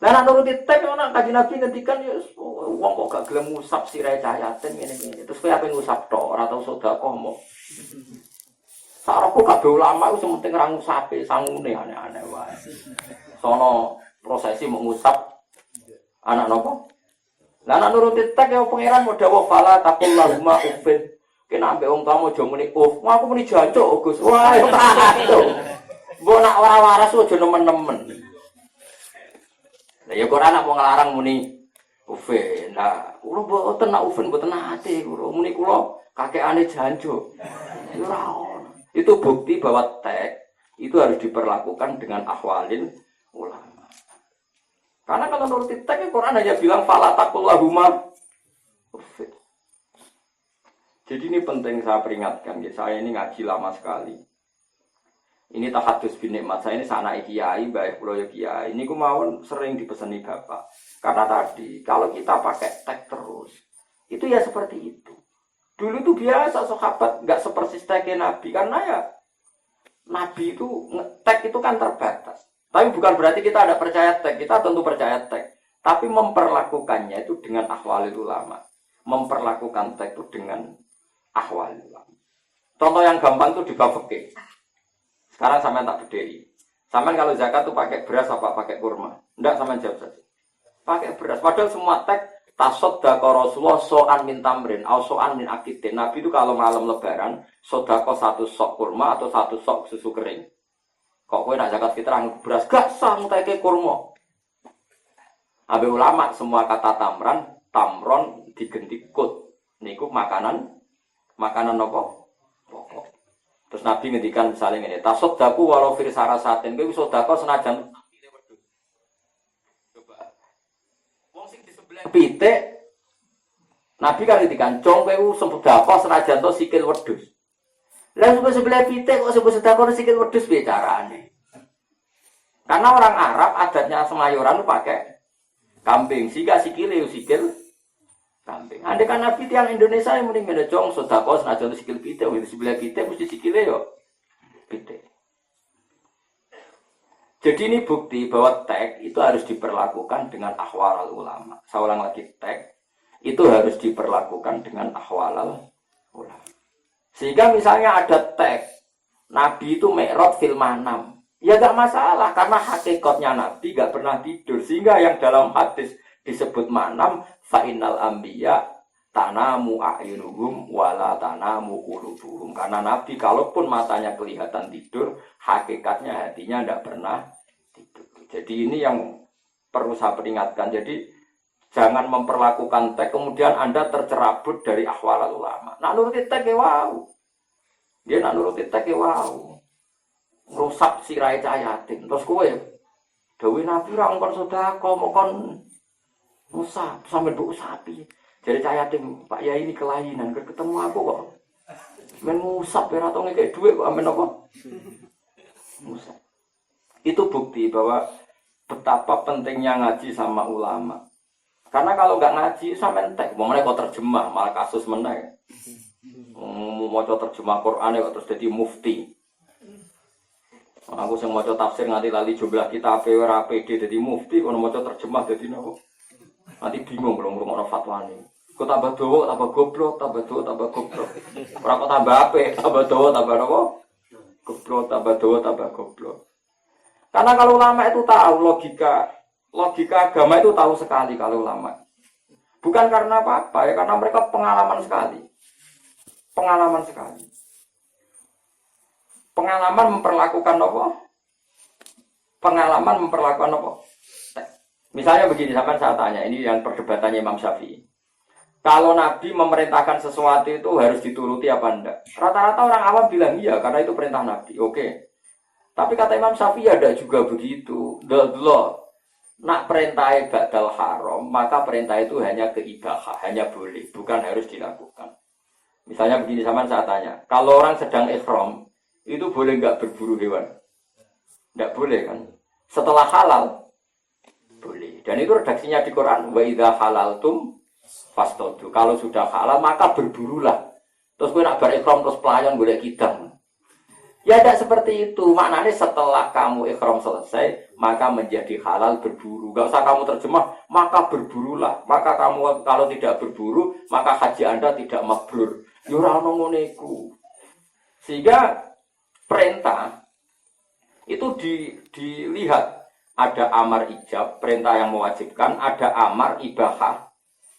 Lah nek nuruti teks ana Kanjeng Nabi ngendikan yo wong kok gak gelem ngusap sirahe cahayaten ngene-ngene. Terus kowe ape ngusap tok ora tau sedekah mo. Sarapku kabeh ulama iku sementing ra ngusape sangune aneh-aneh wae. Sono prosesi mau ngusap anak nopo? Lah nek nuruti tek ya pangeran mau dawuh fala taqullahumma uffin. Kena ambek wong tamu aja muni uff. Mau aku muni jancuk Gus. Wah, itu. Mbok nak ora waras aja nemen-nemen. Lah ya Quran nak mau nglarang muni uffin. Lah kula mboten nak uffin mboten ate kula. Muni kula kakekane jancuk. Ya ora ono. Itu bukti bahwa teks itu harus diperlakukan dengan ahwalin ulama. Karena kalau menurut teks Quran hanya bilang fala taqullahumma uffin. Jadi ini penting saya peringatkan, ya. Saya ini ngaji lama sekali. Ini tahadus bin nikmat, saya ini anak kiai, baik pulau kiai. Ini kemauan sering dipeseni bapak. Karena tadi kalau kita pakai teks terus, itu ya seperti itu. Dulu itu biasa sahabat nggak sepersis teksnya Nabi, karena ya Nabi itu teks itu kan terbatas. Tapi bukan berarti kita ada percaya teks, kita tentu percaya teks. Tapi memperlakukannya itu dengan ahwalil ulama. Memperlakukan teks itu dengan ahwalil ulama. Contoh yang gampang itu di bab fikih. Sekarang sampean tak bedhei. Sampean kalau zakat itu pakai beras apa pakai kurma? Enggak, sampean jawab saja. Pakai beras. Padahal semua teks tasaddaqa Rasulullah so'an min tamrin atau so'an min akidin. Nabi itu kalau malam lebaran sedekah 1 sok kurma atau 1 sok susu kering. Kok kowe nak zakat fitrah beras gak sah mutake kurma. Abe ulama semua kata tamron digenti kut. Niku makanan apa? Pokok. Terus Nabi ngendikan misalnya ngene, tasaddaqu walau fir sarasatin. Kowe sedekah senajan coba. Wong sing di sebelah pitik Nabi kan ngendikan cong kowe sedekah senajan to sikil wedhus. Lah sebelah pitik kok sebut sedekah sikil wedhus piye carane? Karena orang Arab adatnya Semayuran pakai kambing, sehingga sikil kambing. Andai kan Nabi tiang Indonesia yang mending ada cong sedekah senajan sikil pitik, itu sebelah pitik mesti sikile yo pitik. Jadi ini bukti bahwa teks itu harus diperlakukan dengan ahwalal ulama. Saya ulang lagi, teks itu harus diperlakukan dengan ahwalal ulama. Sehingga misalnya ada teks Nabi itu mi'raj fil manam, ya gak masalah karena hakikatnya Nabi gak pernah tidur. Sehingga yang dalam hadis disebut manam fa innal anbiya tanamu a'yunuhum wala tanamu qulubuhum. Karena Nabi kalaupun matanya kelihatan tidur, hakikatnya hatinya tidak pernah tidur. Jadi ini yang perlu saya peringatkan. Jadi jangan memperlakukan teks kemudian Anda tercerabut dari ahwal ulama. Nak nuruti teks wow. Dia nak nuruti teks wow. Rusak sirai cayatin. Terus kowe dewe Nabi ra ngkon sedekah kok kon musab sampe mbok sapi. Jadi cayatin Pak Yai ini kelainan ketemu aku kok. Men musab ora tau ngekek dhuwit kok amen apa? Musab. Itu bukti bahwa betapa pentingnya ngaji sama ulama. Karena kalau nggak ngaji sama entek, mau kok terjemah malah kasus meneh. Mau terjemah Quran kok terus jadi mufti. Aku sing maca tafsir nganti lali jumlah kitab ora pede dadi mufti, kono maca terjemah dadi napa? Nanti bingung kalau ngrungokno fatwane. Kok tambah dawa, tambah goblok, tambah dawa, tambah goblok. Ora kok tambah apik, tambah dawa, tambah napa? Goblok, tambah dawa, tambah goblok. Karena kalau ulama itu tahu logika agama itu tahu sekali kalau ulama. Bukan karena apa-apa ya, karena mereka pengalaman sekali. Pengalaman sekali. Pengalaman memperlakukan apa? Pengalaman memperlakukan apa? Misalnya begini, sampai saya tanya, ini yang perdebatannya Imam Syafi'i. Kalau Nabi memerintahkan sesuatu itu harus dituruti apa enggak? Rata-rata orang awam bilang iya, karena itu perintah Nabi. Oke. Tapi kata Imam Syafi'i ada juga begitu. Nak perintah badal haram, maka perintah itu hanya keibahah, hanya boleh, bukan harus dilakukan. Misalnya begini, sama saya tanya, kalau orang sedang ihram, itu boleh nggak berburu hewan? Nggak boleh kan? Setelah halal, boleh. Dan itu redaksinya di Quran, wa idza halaltum fastodu. Kalau sudah halal maka berburulah. Terus gue nak berikram terus pelayan boleh kidang. Ya tidak seperti itu. Maknanya setelah kamu ikram selesai maka menjadi halal berburu. Gak usah kamu terjemah maka berburulah. Maka kamu kalau tidak berburu maka haji Anda tidak mabrur. Ya ora ono ngene iku. Sehingga perintah itu dilihat ada amar ijab, perintah yang mewajibkan, ada amar ibahah.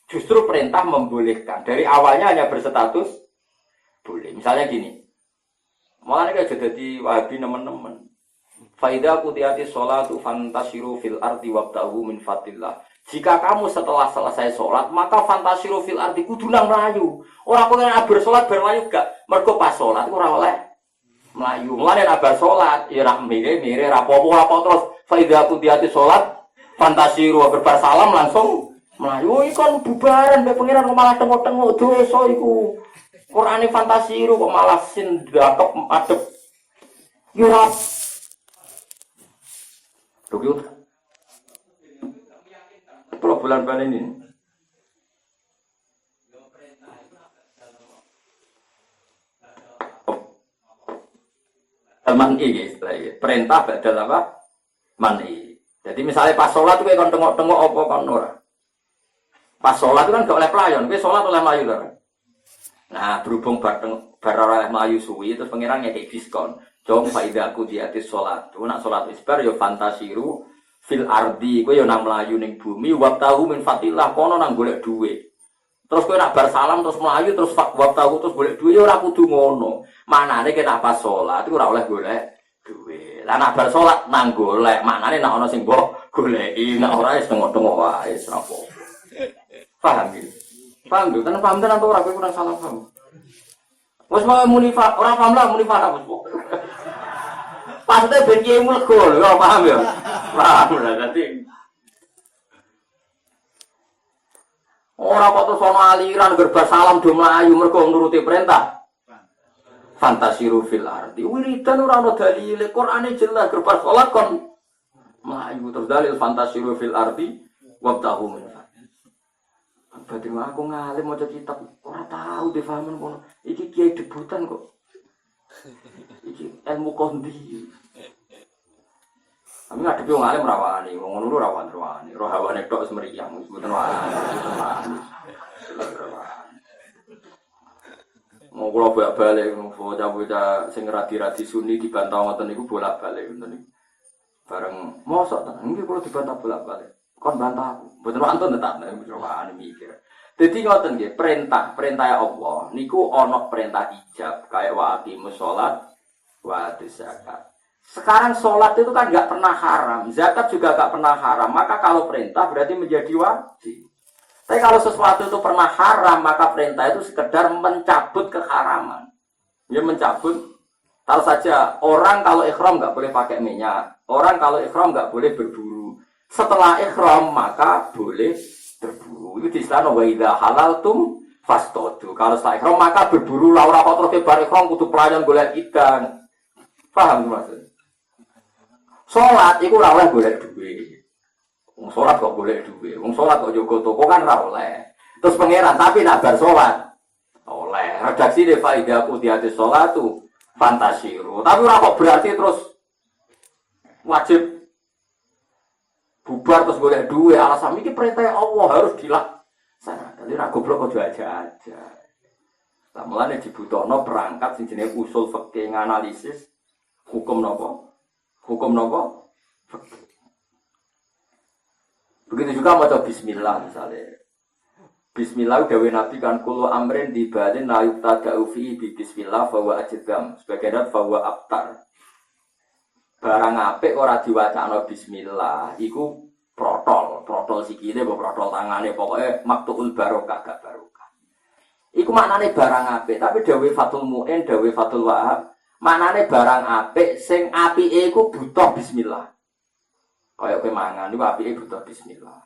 Justru perintah membolehkan. Dari awalnya hanya berstatus boleh. Misalnya gini. Malah ini jadi wahabi teman-teman. Faidah kutiati sholatu fantasiru fil ardi wabtahu min fatillah. Jika kamu setelah selesai sholat, maka fantasiru fil ardi kudunang melayu. Orang kau yang bersolat bermelayu gak? Mergo pas sholat kurang oleh melayu. Mulai abar sholat, ya rak mire rapopo terus. Faidah kutiati sholat fantasiru berbar salam langsung melayu. Ikon bubaran, be pengiran malah tengok-tengok dosa iku. Qur'ane fantasiru kok malah sin dakep adep. Yo ora. Tuh. Kalau bulan-bulan ini. Mani istilahnya. Perintah badal apa? Mani. Jadi misalnya pas sholat itu kan tengok-tengok apa kan ora. Pas sholat itu kan gak oleh pelayan, kowe sholat oleh melayu kan. Nah, berhubung bar oleh melayu suwi terus pangeran ngekek diskon. Jom faida aku di atas sholat. Tuh nak sholat isbar yo fantasiru fil ardi, kowe yo nang melayu ning bumi wabtahu min fatillah kono nang golek dhuwit. Terus kowe nak bar salam terus melayu terus wabtahu terus golek dhuwit yo ora kudu ngono. Manane kena pas sholat iku ora oleh golek dhuwit. Lah nak bar sholat nang golek, maknane nak ana sing mbok goleki, nak ora wis tengok-tengok wae wis rapo. Paham gitu? Paham tuh? Karena paham atau orang kurang salah paham. Wes mau munifat, orang paham lah munifat apa bos? Pasti benci mulkul, kau paham ya? Paham lah nanti. Orang kok terus sono aliran berbahasa salam do melayu mergo nuruti perintah. Fantasiru fil ardi. Wiridan ora ono dalil, Qur'ane jelas berbahasa salat kon melayu terus dalil fantasiru fil ardi wabtahu min. Berarti aku ngalim maca kitab ora tahu difahamen kono. Iki kiai debutan kok. Iki ilmu kondi. Kami ngadepi wong alim rawani, wong ngono lho rawani. Roh hawane tok semriyang mboten wani. Mau kula bolak-balik bocah-bocah sing radi-radi sunni dibantah ngoten niku bolak-balik ngoten niku. Bareng mosok ta, nggih kula dibantah bolak-balik. Kon bantah aku. Mboten wonten tetap nek rawani mikir. Jadi ngoten nggih, perintah Allah niku ana perintah ijab kayak wa aqimus shalat wa atuz zakat. Sekarang sholat itu kan nggak pernah haram, zakat juga nggak pernah haram. Maka kalau perintah berarti menjadi wajib. Tapi kalau sesuatu itu pernah haram, maka perintah itu sekedar mencabut keharaman. Ya mencabut. Tahu saja orang kalau ikhram nggak boleh pakai minyak, orang kalau ikhram nggak boleh berburu. Setelah ikhram maka boleh berburu. Itu istilah wa idza halaltum fastodu. Kalau setelah ikhram maka berburu la ora kok terus bar ikhram kudu pelayan golek ikan. Paham maksud? Salat iku ora oleh golek duit. Wong salat kok golek duit. Wong salat kok jaga toko kan ora oleh. Terus pangeran tapi nak bar salat oleh. Redaksi de faida ku diatis salatu fantasiru. Tapi ora kok berarti terus wajib bubar terus golek duit. Alasan iki perintah Allah harus dilaksanakan. Jadi ra goblok aja aja. Lah mulane dibutuhno perangkat sing jenenge usul fikih nganalisis hukum napa? Hukum napa? Fikih. Begitu juga maca bismillah misalnya. Bismillah dawe Nabi kan kullu amrin dibalin la yuqtada'u fi bi bismillah fa huwa ajdam. Sebagian fa huwa abtar. Barang apik ora diwacana bismillah iku protol sikile apa protol tangane pokoke maktuul barokah gak barokah. Iku maknane barang apik, tapi dawe Fathul Mu'in, dawe Fathul Wahab, maknane barang apik sing apike iku butuh bismillah. Kaya kowe mangan iku apike butuh bismillah.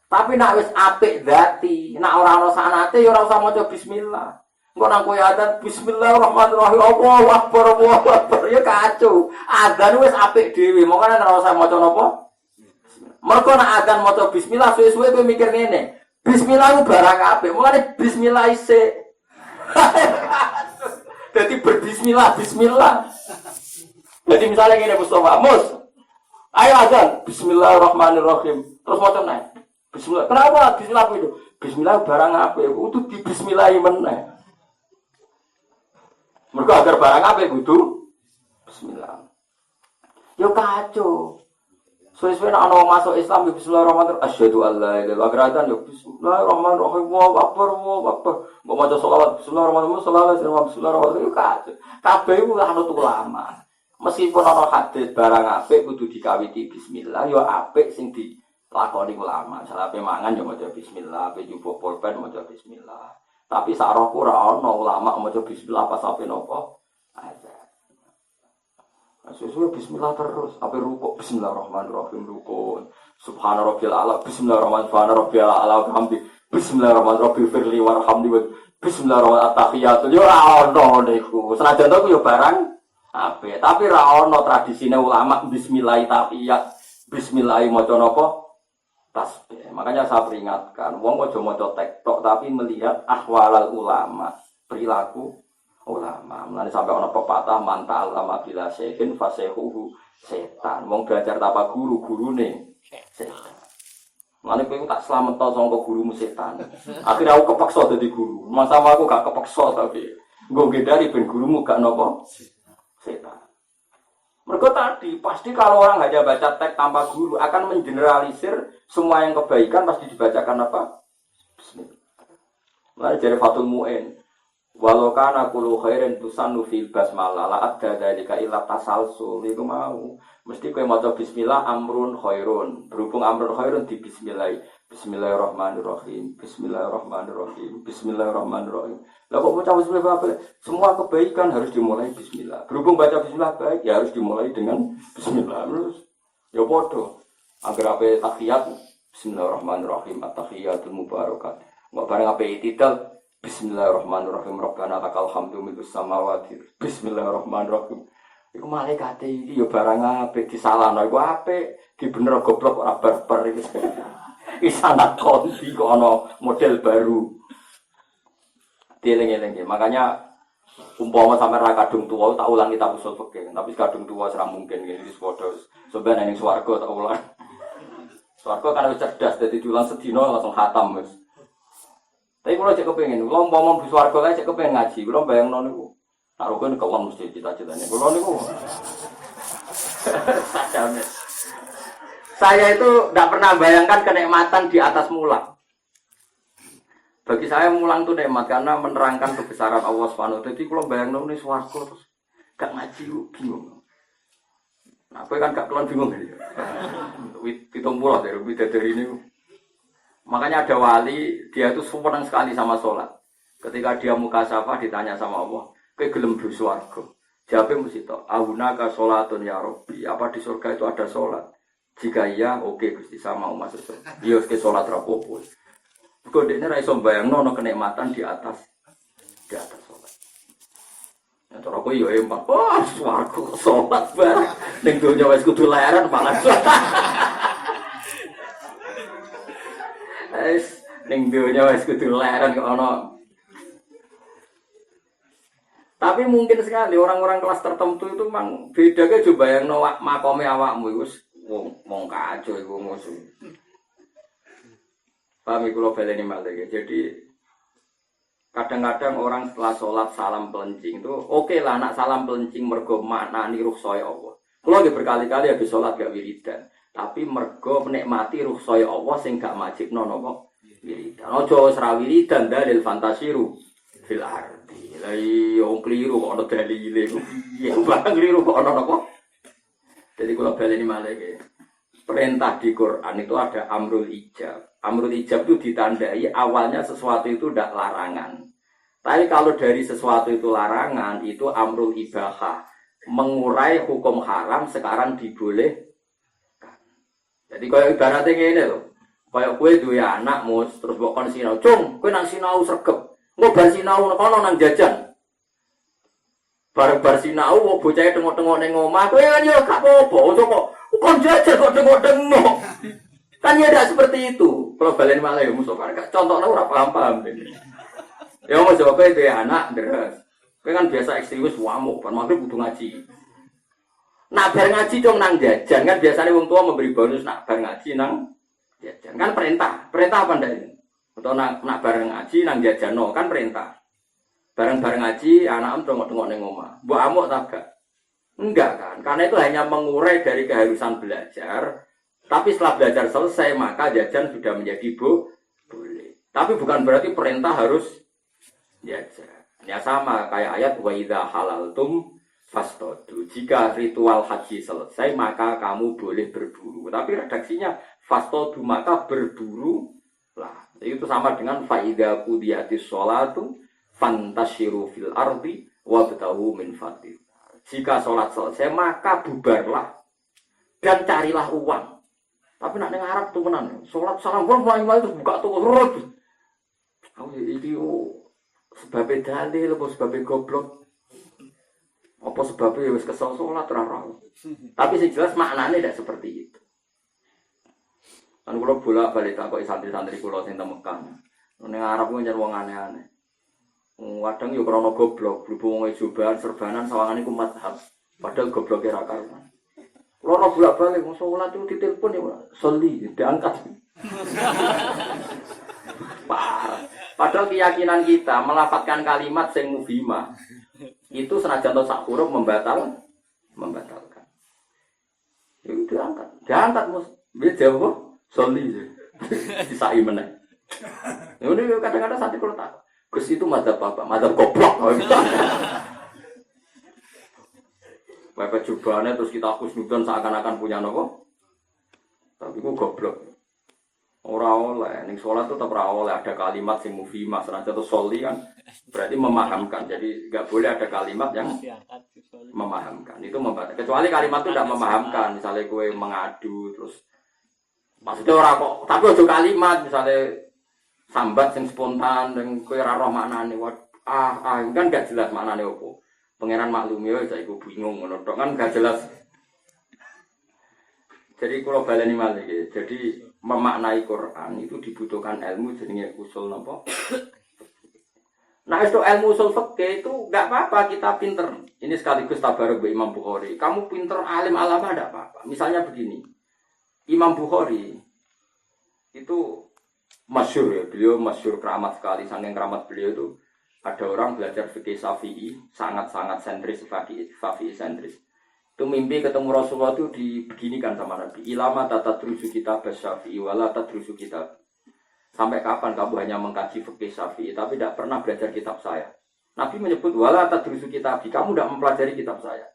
Tapi nak wis apik dzati, nak ora ana sanate ya ora usah maca bismillah. Engko nang kowe adzan bismillahirrahmanirrahim Allahu akbar Allahu akbar ya kacau. Adzan wis apik dhewe, mongko ora usah maca napa? Mergo nak adzan maca bismillah suwe-suwe kowe mikir ngene. Bismillah itu barang apik, mulane bismillah isih. Jadi berbismillah, bismillah. Jadi misalnya ngene Mustafa, Mus. Ayo adzan bismillahirrahmanirrahim. Terus maca naik. Bismillah. Kenapa? Bismillah itu. Bismillah barang apa? Itu di bismillahi meneh. Mergo agar barang apa kudu bismillah. Yo kacau. Suwe-suwe nek ana masuk Islam bismillahirrahmanirrahim. Asyhadu an la ilaha illallah yo bismillahirrahmanirrahim. Allahu akbar, Allahu akbar. Mbok maca selawat bismillahirrahmanirrahim, selawat bismillahirrahmanirrahim. Kacau. Kabeh iku anut ulama. Meskipun ana hadis barang apik kudu dikawiti bismillah, yo apik sing lakoni ulama, salah mangan yo maca bismillah, ape njupuk pulpen maca bismillah. Tapi sak rohku ora ana ulama maca bismillah pas ape napa? Ada. Sesuai bismillah terus, ape rukuk bismillahirrahmanirrahim rukun. Subhana rabbil a'la, bismillahirrahmanirrahim, bismillahirrahmanirrahim firli warhamni bismillahirrahmanirrahim at-tahiyatul yo ora ana niku. Senajan to yo barang ape, tapi ora ana tradisine ulama bismillah tahiyat, bismillah maca napa? Tasbih. Makanya saya peringatkan, wong aja maca TikTok tapi melihat ahwalal ulama, perilaku ulama. Mulane sampai ana pepatah mantal lama bila syekhin fasehuhu setan. Wong belajar tanpa gurune setan. Mulane kowe tak slamet saka gurumu setan. Akhirnya aku kepaksa dadi guru. Masa aku gak kepaksa tapi nggo ngedari ben gurumu gak napa setan. Mereka tadi, pasti kalau orang hanya baca teks tanpa guru akan mengeneralisir semua yang kebaikan pasti dibacakan apa? Bismillah. Mulai dari Fathul Mu'in. Walau kana kullu khairin tusannu fil basmalah la adda dzalika illa tasalsul. Iku mau. Mesti kowe maca bismillah amrun khairun. Berhubung amrun khairun di bismillah. Bismillahirrahmanirrahim. Bismillahirrahmanirrahim. Bismillahirrahmanirrahim. Lah kok baca bismillah apa? Semua kebaikan harus dimulai bismillah. Berhubung baca bismillah baik, ya harus dimulai dengan bismillah. Terus ya bodoh. Agar apa tahiyat bismillahirrahmanirrahim at-tahiyatul mubarakat. Enggak bareng apa itidal bismillahirrahmanirrahim rabbana lakal hamdu milus samawati. Bismillahirrahmanirrahim. Iku malaikat iki ya barang apik disalahno iku apik, dibener goblok ora barbar iki. Isana konti kok ana model baru. Dieling-eling. Makanya umpama sampe ra kadung tuwa tak ulang kitab usul fikih, tapi kadung tuwa ora mungkin ngene iki padha. Sampeyan ning swarga tak ulang. Swarga kan wis cerdas dadi diulang sedina langsung khatam wis. Tapi kula cek kepengin, kula umpama bis swarga kae cek kepengin ngaji, kula bayangno niku. Tak rukun kewon mesti cita-citane. Kula niku. Saya itu tidak pernah bayangkan kenikmatan di atas mula. Bagi saya mulang itu nikmat karena menerangkan kebesaran Allah Subhanahu wa taala. Jadi kalau bayangno ning swarga terus gak ngaji bingung. Nah, aku kan gak kelon bingung ya. Pitung pulau dari ini. Makanya ada wali, dia itu senang sekali sama sholat. Ketika dia mukasafah ditanya sama Allah, ke gelem blu swarga. Jawabnya mesti tok, ahunaka sholatun ya Rabbi. Apa di surga itu ada sholat? Jika iya, oke Gusti sama mau masuk surga. Iya, ke sholat rapopo. Kode ini raiso bayangno ono kenikmatan di atas sholat. Ya cara aku yo emang, wah swarga sholat bareng. Ning donya wis kudu leren malah. Ning dunya wis kudu leren kok ono. Tapi mungkin sekali orang-orang kelas tertentu itu memang beda ke coba yang nolak makome awakmu itu wong kacau iku musuh. Paham iku lho baleni malih. Jadi kadang-kadang orang setelah sholat salam pelencing itu oke lah nak salam pelencing mergo maknani rukhsah Allah. Kalau nggih berkali-kali habis sholat gak wiridan, tapi mergo menikmati rukhsah Allah sing gak wajibno napa wiridan. Aja wis ra wiridan dalil fantasiru fil ardi. Lah iya wong kliru kok ana dalile. Iya barang kliru kok ana napa? Jadi kalau baleni malih perintah di Quran itu ada amrul ijab. Amrul ijab itu ditandai awalnya sesuatu itu tidak larangan. Tapi kalau dari sesuatu itu larangan itu amrul ibahah. Mengurai hukum haram sekarang dibolehkan. Jadi kayak ibaratnya ngene lho. Kayak kowe duwe anak mus terus mbok kon sinau, "Cung, kowe nang sinau sregep." Ngobar sinau kono nang jajan. Bar sinau bocah tengok-tengok ning omah, kowe kan yo gak apa-apa, kok kon jajan kok tengok-tengok. Kan ya tidak seperti itu. Kalau balen malah ya musuh kan contohnya ora paham-paham. Ya mau coba itu ya anak deres. Kowe kan biasa ekstremis wamuk, bar magrib kudu ngaji. Nak bar ngaji dong nang jajan kan biasanya wong tua memberi bonus nak bar ngaji nang jajan. Kan perintah. Perintah apa ndak ini? Atau nak bareng ngaji nang jajano kan perintah. Bareng-bareng ngaji anak tengok-tengok ning omah. Mbok amuk ta gak? Enggak kan? Karena itu hanya mengurai dari keharusan belajar. Tapi setelah belajar selesai maka jajan sudah menjadi boleh. Tapi bukan berarti perintah harus jajan. Ya sama kayak ayat wa idza halaltum fastadu. Jika ritual haji selesai maka kamu boleh berburu. Tapi redaksinya fastadu maka berburu lah. Itu sama dengan faida qudiyatis sholatu fantashiru fil ardi wabtahu min fadlillah. Jika sholat selesai maka bubarlah dan carilah uang. Tapi nak ning Arab tuh menan. Sholat salam mulai itu buka tuh. Aku iki sebabnya dalil apa sebabnya goblok. Apa sebabnya wis kesel sholat ora. Tapi sing jelas maknanya tidak seperti itu. Kan kula bolak-balik takoki santri-santri kula sing teng Mekah. Ning Arab ku nyer wong aneh-aneh. Kadang yo krana goblok, berhubung wong Jobahan serbanan sawangane ku mazhab. Padahal gobloke ra karuan. Kula ora bolak-balik wong salat itu ditelepon ya, soli diangkat. Padahal keyakinan kita melafadzkan kalimat sing mufhimah itu senajan to sak huruf membatalkan. Itu diangkat mus. Dia jawab soli disai meneh. Ya udah kadang-kadang santri kalau tak Gus itu madzhab apa? Madzhab goblok. Bapak cobanya terus kita khusnudan seakan-akan punya nopo. Tapi ku goblok. Ora oleh ning salat tetep ora oleh ada kalimat sing mufhimah senajan to soli kan berarti memahamkan. Jadi enggak boleh ada kalimat yang memahamkan. Itu membatas. Kecuali kalimat itu tidak memahamkan. Misalnya kowe mengadu terus maksudnya ora kok, tapi aja kalimat misalnya sambat sing spontan dan kowe ora roh maknane. Kan gak jelas maknane opo. Pangeran maklumi wae saya iku bingung ngono tok kan gak jelas. Jadi kalau baleni malih jadi memaknai Quran itu dibutuhkan ilmu jenenge usul napa? Nah, itu ilmu usul fikih itu enggak apa-apa kita pinter. Ini sekaligus tabaruk be Imam Bukhari. Kamu pinter alim alama enggak apa-apa. Misalnya begini. Imam Bukhari itu masyhur ya, beliau masyhur keramat sekali, saking keramat beliau itu ada orang belajar fikih Syafi'i, sangat-sangat sentris Syafi'i sentris. Itu mimpi ketemu Rasulullah itu dibeginikan sama Nabi. Ilama tata terusu kitab Syafi'i wala tadrusu kitab. Sampai kapan kamu hanya mengkaji fikih Syafi'i tapi tidak pernah belajar kitab saya? Nabi menyebut wala tadrusu kitabi, kamu tidak mempelajari kitab saya.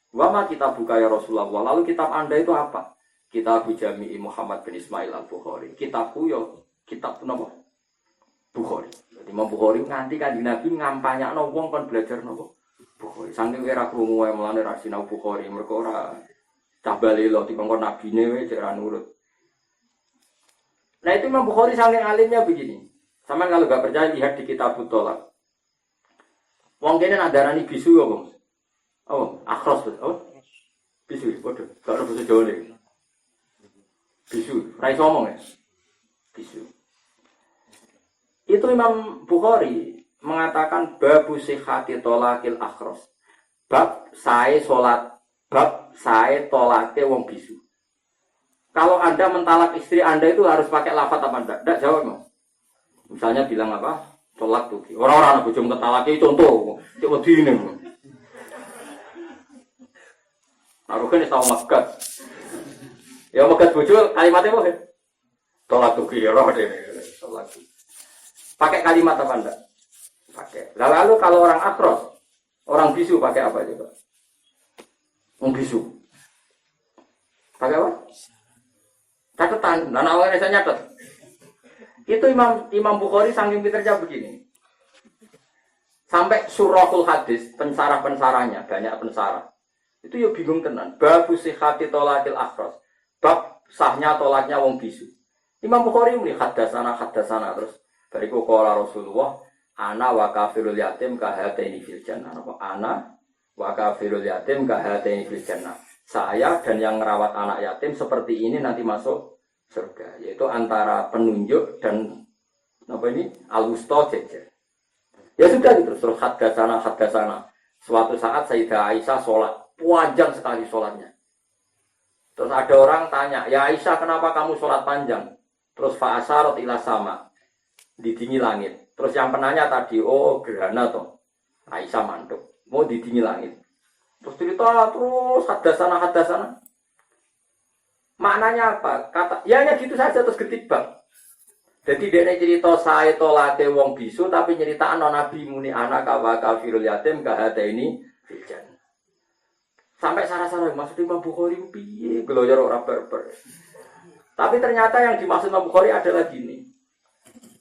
Wama kitab buka ya Rasulullah. Lalu kitab Anda itu apa? Kitab Jami'i Muhammad bin Ismail Al-Bukhari. Kitabku yo kitab napa? Bukhari. Jadi Imam Bukhari nganti kanjeng Nabi ngampanyakno wong kon belajar napa? Bukhari. Saking ora krungu wae mulane ra sinau Bukhari, mergo ora cah balelo dikongkon nabine wae cek ra nurut. Nah itu Imam Bukhari saking alimnya begini. Sama kalau nggak percaya lihat di kitab Tolak. Wong kene nadarani bisu ya, Bang. Oh, akhros betul. Oh. Bisu, bodoh. Kalau bahasa Jawa nih. Bisu, rai ngomong ya. Bisu. Itu Imam Bukhari mengatakan babu sihhati tolakil akhros. Bab sae salat, bab sae tolake wong bisu. Kalau Anda mentalak istri Anda itu harus pakai lafaz apa enggak? Enggak jawab, Mas. Misalnya bilang apa? Tolak tuh. Orang-orang anak bojo ketalake contoh. Cek wedine. Aku kan tahu megat. Ya megat bojo kalimatnya apa? Tolak tuh kira deh. Tolak. Pakai kalimat apa enggak? Pakai. Lalu kalau orang akros, orang bisu pakai apa coba? Orang bisu. Pakai apa? Catatan. Dan awalnya saya nyatet. Itu Imam Bukhari saking pinternya begini. Sampai surahul hadis, pensarah-pensaranya, banyak pensarah. Itu ya bingung tenan. Babu sihhati tolakil akhros. Bab sahnya tolaknya wong bisu. Imam Bukhari melihat hadasana terus. Bariku qala Rasulullah, ana wa kafirul yatim kahataini fil jannah. Ana wa kafirul yatim kahataini fil jannah. Saya dan yang merawat anak yatim seperti ini nanti masuk surga. Yaitu antara penunjuk dan apa ini? Al-wusta jejer. Ya sudah gitu. Terus hadasana. Suatu saat Sayyidah Aisyah sholat. Panjang sekali sholatnya. Terus ada orang tanya, ya Aisyah kenapa kamu sholat panjang? Terus fa'asyarat ila sama. Didingi langit. Terus yang penanya tadi, oh gerhana toh. Aisyah manduk. Mau didingi langit. Terus cerita terus hadasana. Maknanya apa? Kata, ya hanya gitu saja terus ketibak. Jadi dia cerita saya tolate wong bisu tapi nyeritaan Nabi muni anak kawa kafirul yatim kahada ini filjan. Sampai sarah-sarah maksud Imam Bukhari piye geloyor ora berber. Tapi ternyata yang dimaksud Imam Bukhari adalah gini.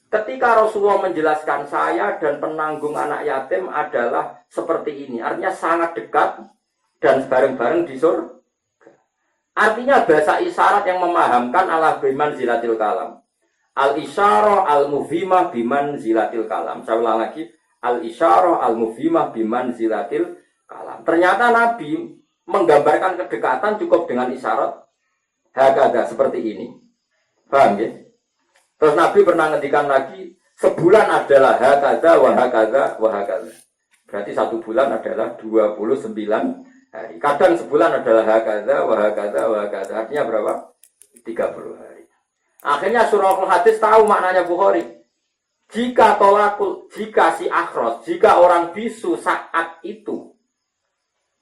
Ketika Rasulullah menjelaskan saya dan penanggung anak yatim adalah seperti ini. Artinya sangat dekat dan bareng-bareng di surga. Artinya bahasa isyarat yang memahamkan ala biman zilatil kalam. Al-isyarah al-mufhimah biman zilatil kalam. Saya ulang lagi. Al-isyarah al-mufhimah biman zilatil kalam. Ternyata Nabi menggambarkan kedekatan cukup dengan isyarat hakada seperti ini. Paham ya? Terus Nabi pernah ngendikan lagi sebulan adalah hakada wa hakada wa hakada. Berarti satu bulan adalah 29 hari. Kadang sebulan adalah hakada wa hakada wa hakada. Artinya berapa? 30 hari. Akhirnya surah Al-Hadis tahu maknanya Bukhari. Jika si akhros, jika orang bisu saat itu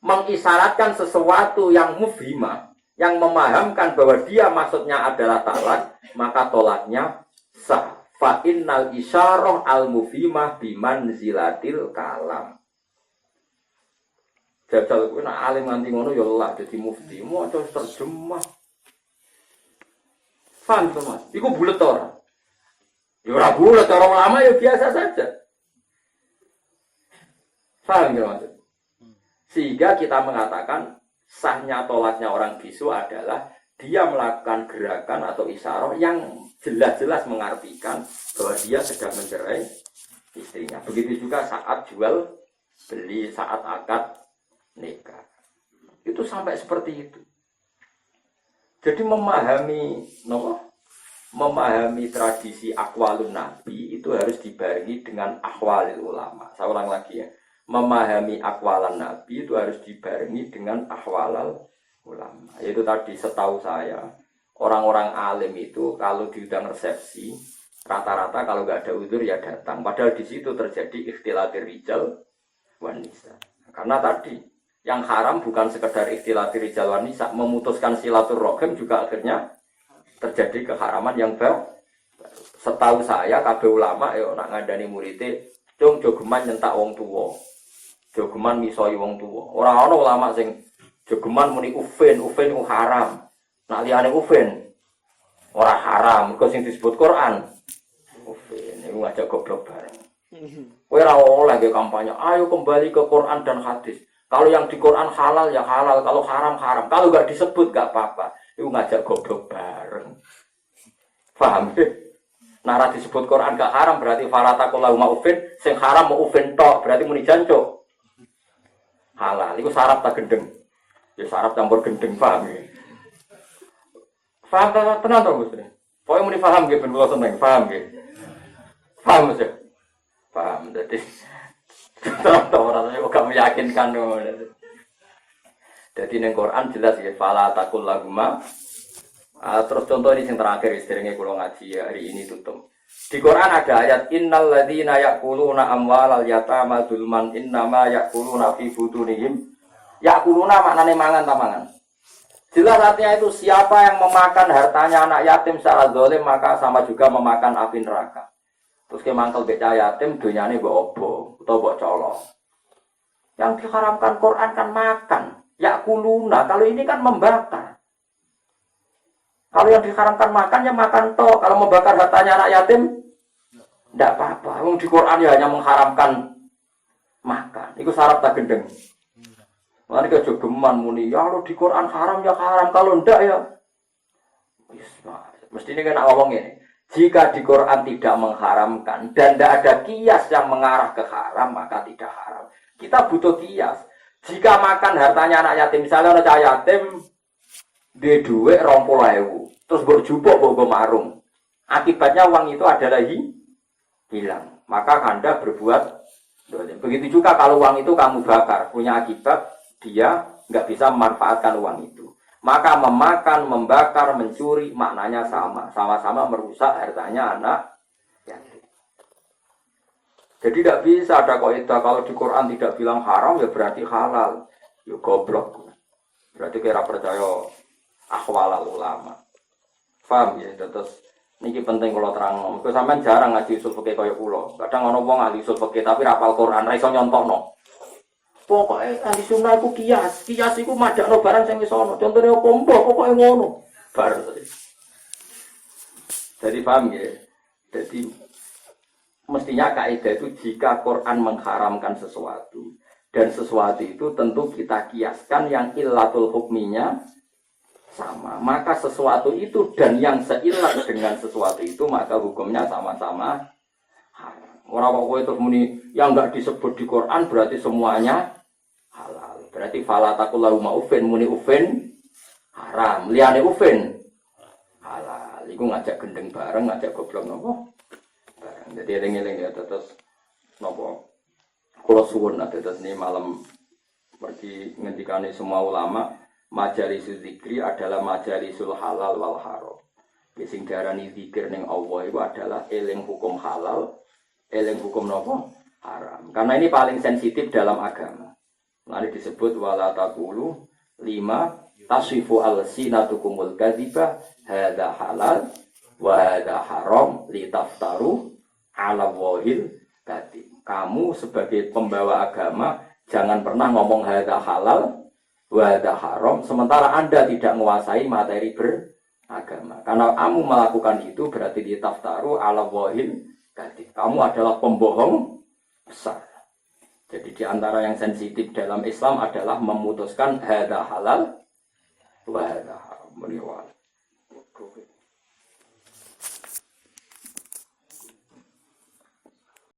mengisyaratkan sesuatu yang mufhimah, yang memahamkan bahwa dia maksudnya adalah talak, maka tolaknya sah. Fa innal isyarah al-mufhimah bimanzilatil kalam. Jajal kuwi nek alim nganti ngono ya lah dadi mufti, maca terjemah. Paham to, Mas? Iku bulet ora? Ya ora bulet, orang lama ya biasa saja. Paham ya, Mas? Sehingga kita mengatakan sahnya tolaknya orang bisu adalah dia melakukan gerakan atau isyarah yang jelas-jelas mengartikan bahwa dia sedang mencerai istrinya. Begitu juga saat jual beli, saat akad nikah. Itu sampai seperti itu. Jadi memahami tradisi aqwalun nabi itu harus dibarengi dengan ahwalil ulama. Saya ulang lagi ya. Memahami aqwalan nabi itu harus dibarengi dengan ahwalal ulama. Yaitu tadi setahu saya, orang-orang alim itu kalau diundang resepsi, rata-rata kalau nggak ada udzur ya datang. Padahal di situ terjadi ikhtilatir rijal wanisa. Karena tadi yang haram bukan sekedar ikhtilatir rijal wanisa, memutuskan silaturahim juga akhirnya terjadi keharaman yang baru. Setahu saya kabeh ulama ya nak ngandani muridé, cung jogeman nyentak wong tuwa. Jogeman misoi wong tuwa. Ora ana ulama sing jogeman muni ufen haram. Nak liyane ufen ora haram, kok sing disebut Quran. Ufen iku ngajak goblok bareng. Kowe ora oleh ge kampanye, ayo kembali ke Quran dan hadis. Kalau yang di Quran halal ya halal, kalau haram haram. Kalau enggak disebut enggak apa-apa. Iku ngajak goblok bareng. Paham ya? Nara disebut Quran gak haram berarti faratakullahu ma'ufin, sing haram ma'ufin tok, berarti muni jancuk. Halal, itu sarap tak gendeng. Ya sarap campur gendeng, paham ya? Paham tenang toh Gus? Pokoknya muni paham ya, ben kula seneng, paham ya? Paham Gus ya? Paham, jadi toh rasanya kok gak meyakinkan. Jadi ning Quran jelas ya faratakullahu terus contoh ini yang terakhir istrinya kalau ngaji ya, hari ini tutup. Di Quran ada ayat innal ladzina ya'kuluna amwalal yatama dzulman innama ya'kuluna fi butunihim. Ya'kuluna maknane mangan ta mangan. Jelas artinya itu siapa yang memakan hartanya anak yatim secara zalim maka sama juga memakan api neraka. Terus ke mangkel becah yatim donyane mbok obo utawa mbok colong. Yang diharamkan Quran kan makan. Ya'kuluna kalau ini kan membakar. Kalau yang diharamkan makan ya makan toh. Kalau membakar hartanya anak yatim, tidak apa-apa. Di Quran ya hanya mengharamkan makan. Itu syarat tak gendeng. Nanti kejogeman muni. Ya kalau di Quran haram ya haram. Kalau tidak ya, mesti ini kan ngomong ini. Jika di Quran tidak mengharamkan dan tidak ada kias yang mengarah ke haram, maka tidak haram. Kita butuh kias. Jika makan hartanya anak yatim, misalnya anak yatim dia duit 20.000. Terus berjubok bawa marung. Akibatnya uang itu adalah hilang. Maka Anda berbuat dolim. Begitu juga kalau uang itu kamu bakar, punya akibat dia nggak bisa memanfaatkan uang itu. Maka memakan, membakar, mencuri maknanya sama. Sama-sama merusak hartanya anak yatim. Jadi tidak bisa ada kaidah kalau di Quran tidak bilang haram ya berarti halal. Ya goblok. Berarti kira percaya akhwalal ulama. Paham ya, terus niki penting kalau terang. Kau sampean jarang ngaji usul fikih kaya kula. Kadang ana wong ahli usul fikih tapi rapal Quran ra iso nyontohno. Pokoke ahli sunnah iku kias iku madakno barang sing wis ana. Contone opo mbok pokoke ngono. Bar. Jadi paham ya. Jadi mestinya kaidah itu jika Quran mengharamkan sesuatu dan sesuatu itu tentu kita kiaskan yang illatul hukminya sama, maka sesuatu itu dan yang seilat dengan sesuatu itu maka hukumnya sama-sama haram. Orang kok itu muni yang enggak disebut di Quran berarti semuanya halal. Berarti falatakullahu ma'ufin muni ufin haram, liyane ufin halal. Iku ngajak gendeng bareng, ngajak goblok nopo bareng. Jadi eling-eling ya terus nopo. Kula suwun terus ini malam pergi ngendikane semua ulama. Majalisul zikri adalah majalisul halal wal haram. Sing diarani zikir ning Allah itu adalah eling hukum halal, eling hukum nopo haram. Karena ini paling sensitif dalam agama. Lalu disebut wala taqulu lima tasifu al-sinatukumul kadziba hadza halal wa hadza haram litaftaru ala wahil kadzib. Kamu sebagai pembawa agama jangan pernah ngomong hadza halal wada haram, sementara Anda tidak menguasai materi beragama. Karena kamu melakukan itu berarti ditaftaru ala wahil kadzib. Kamu adalah pembohong besar. Jadi di antara yang sensitif dalam Islam adalah memutuskan hadza halal wa hadza haram.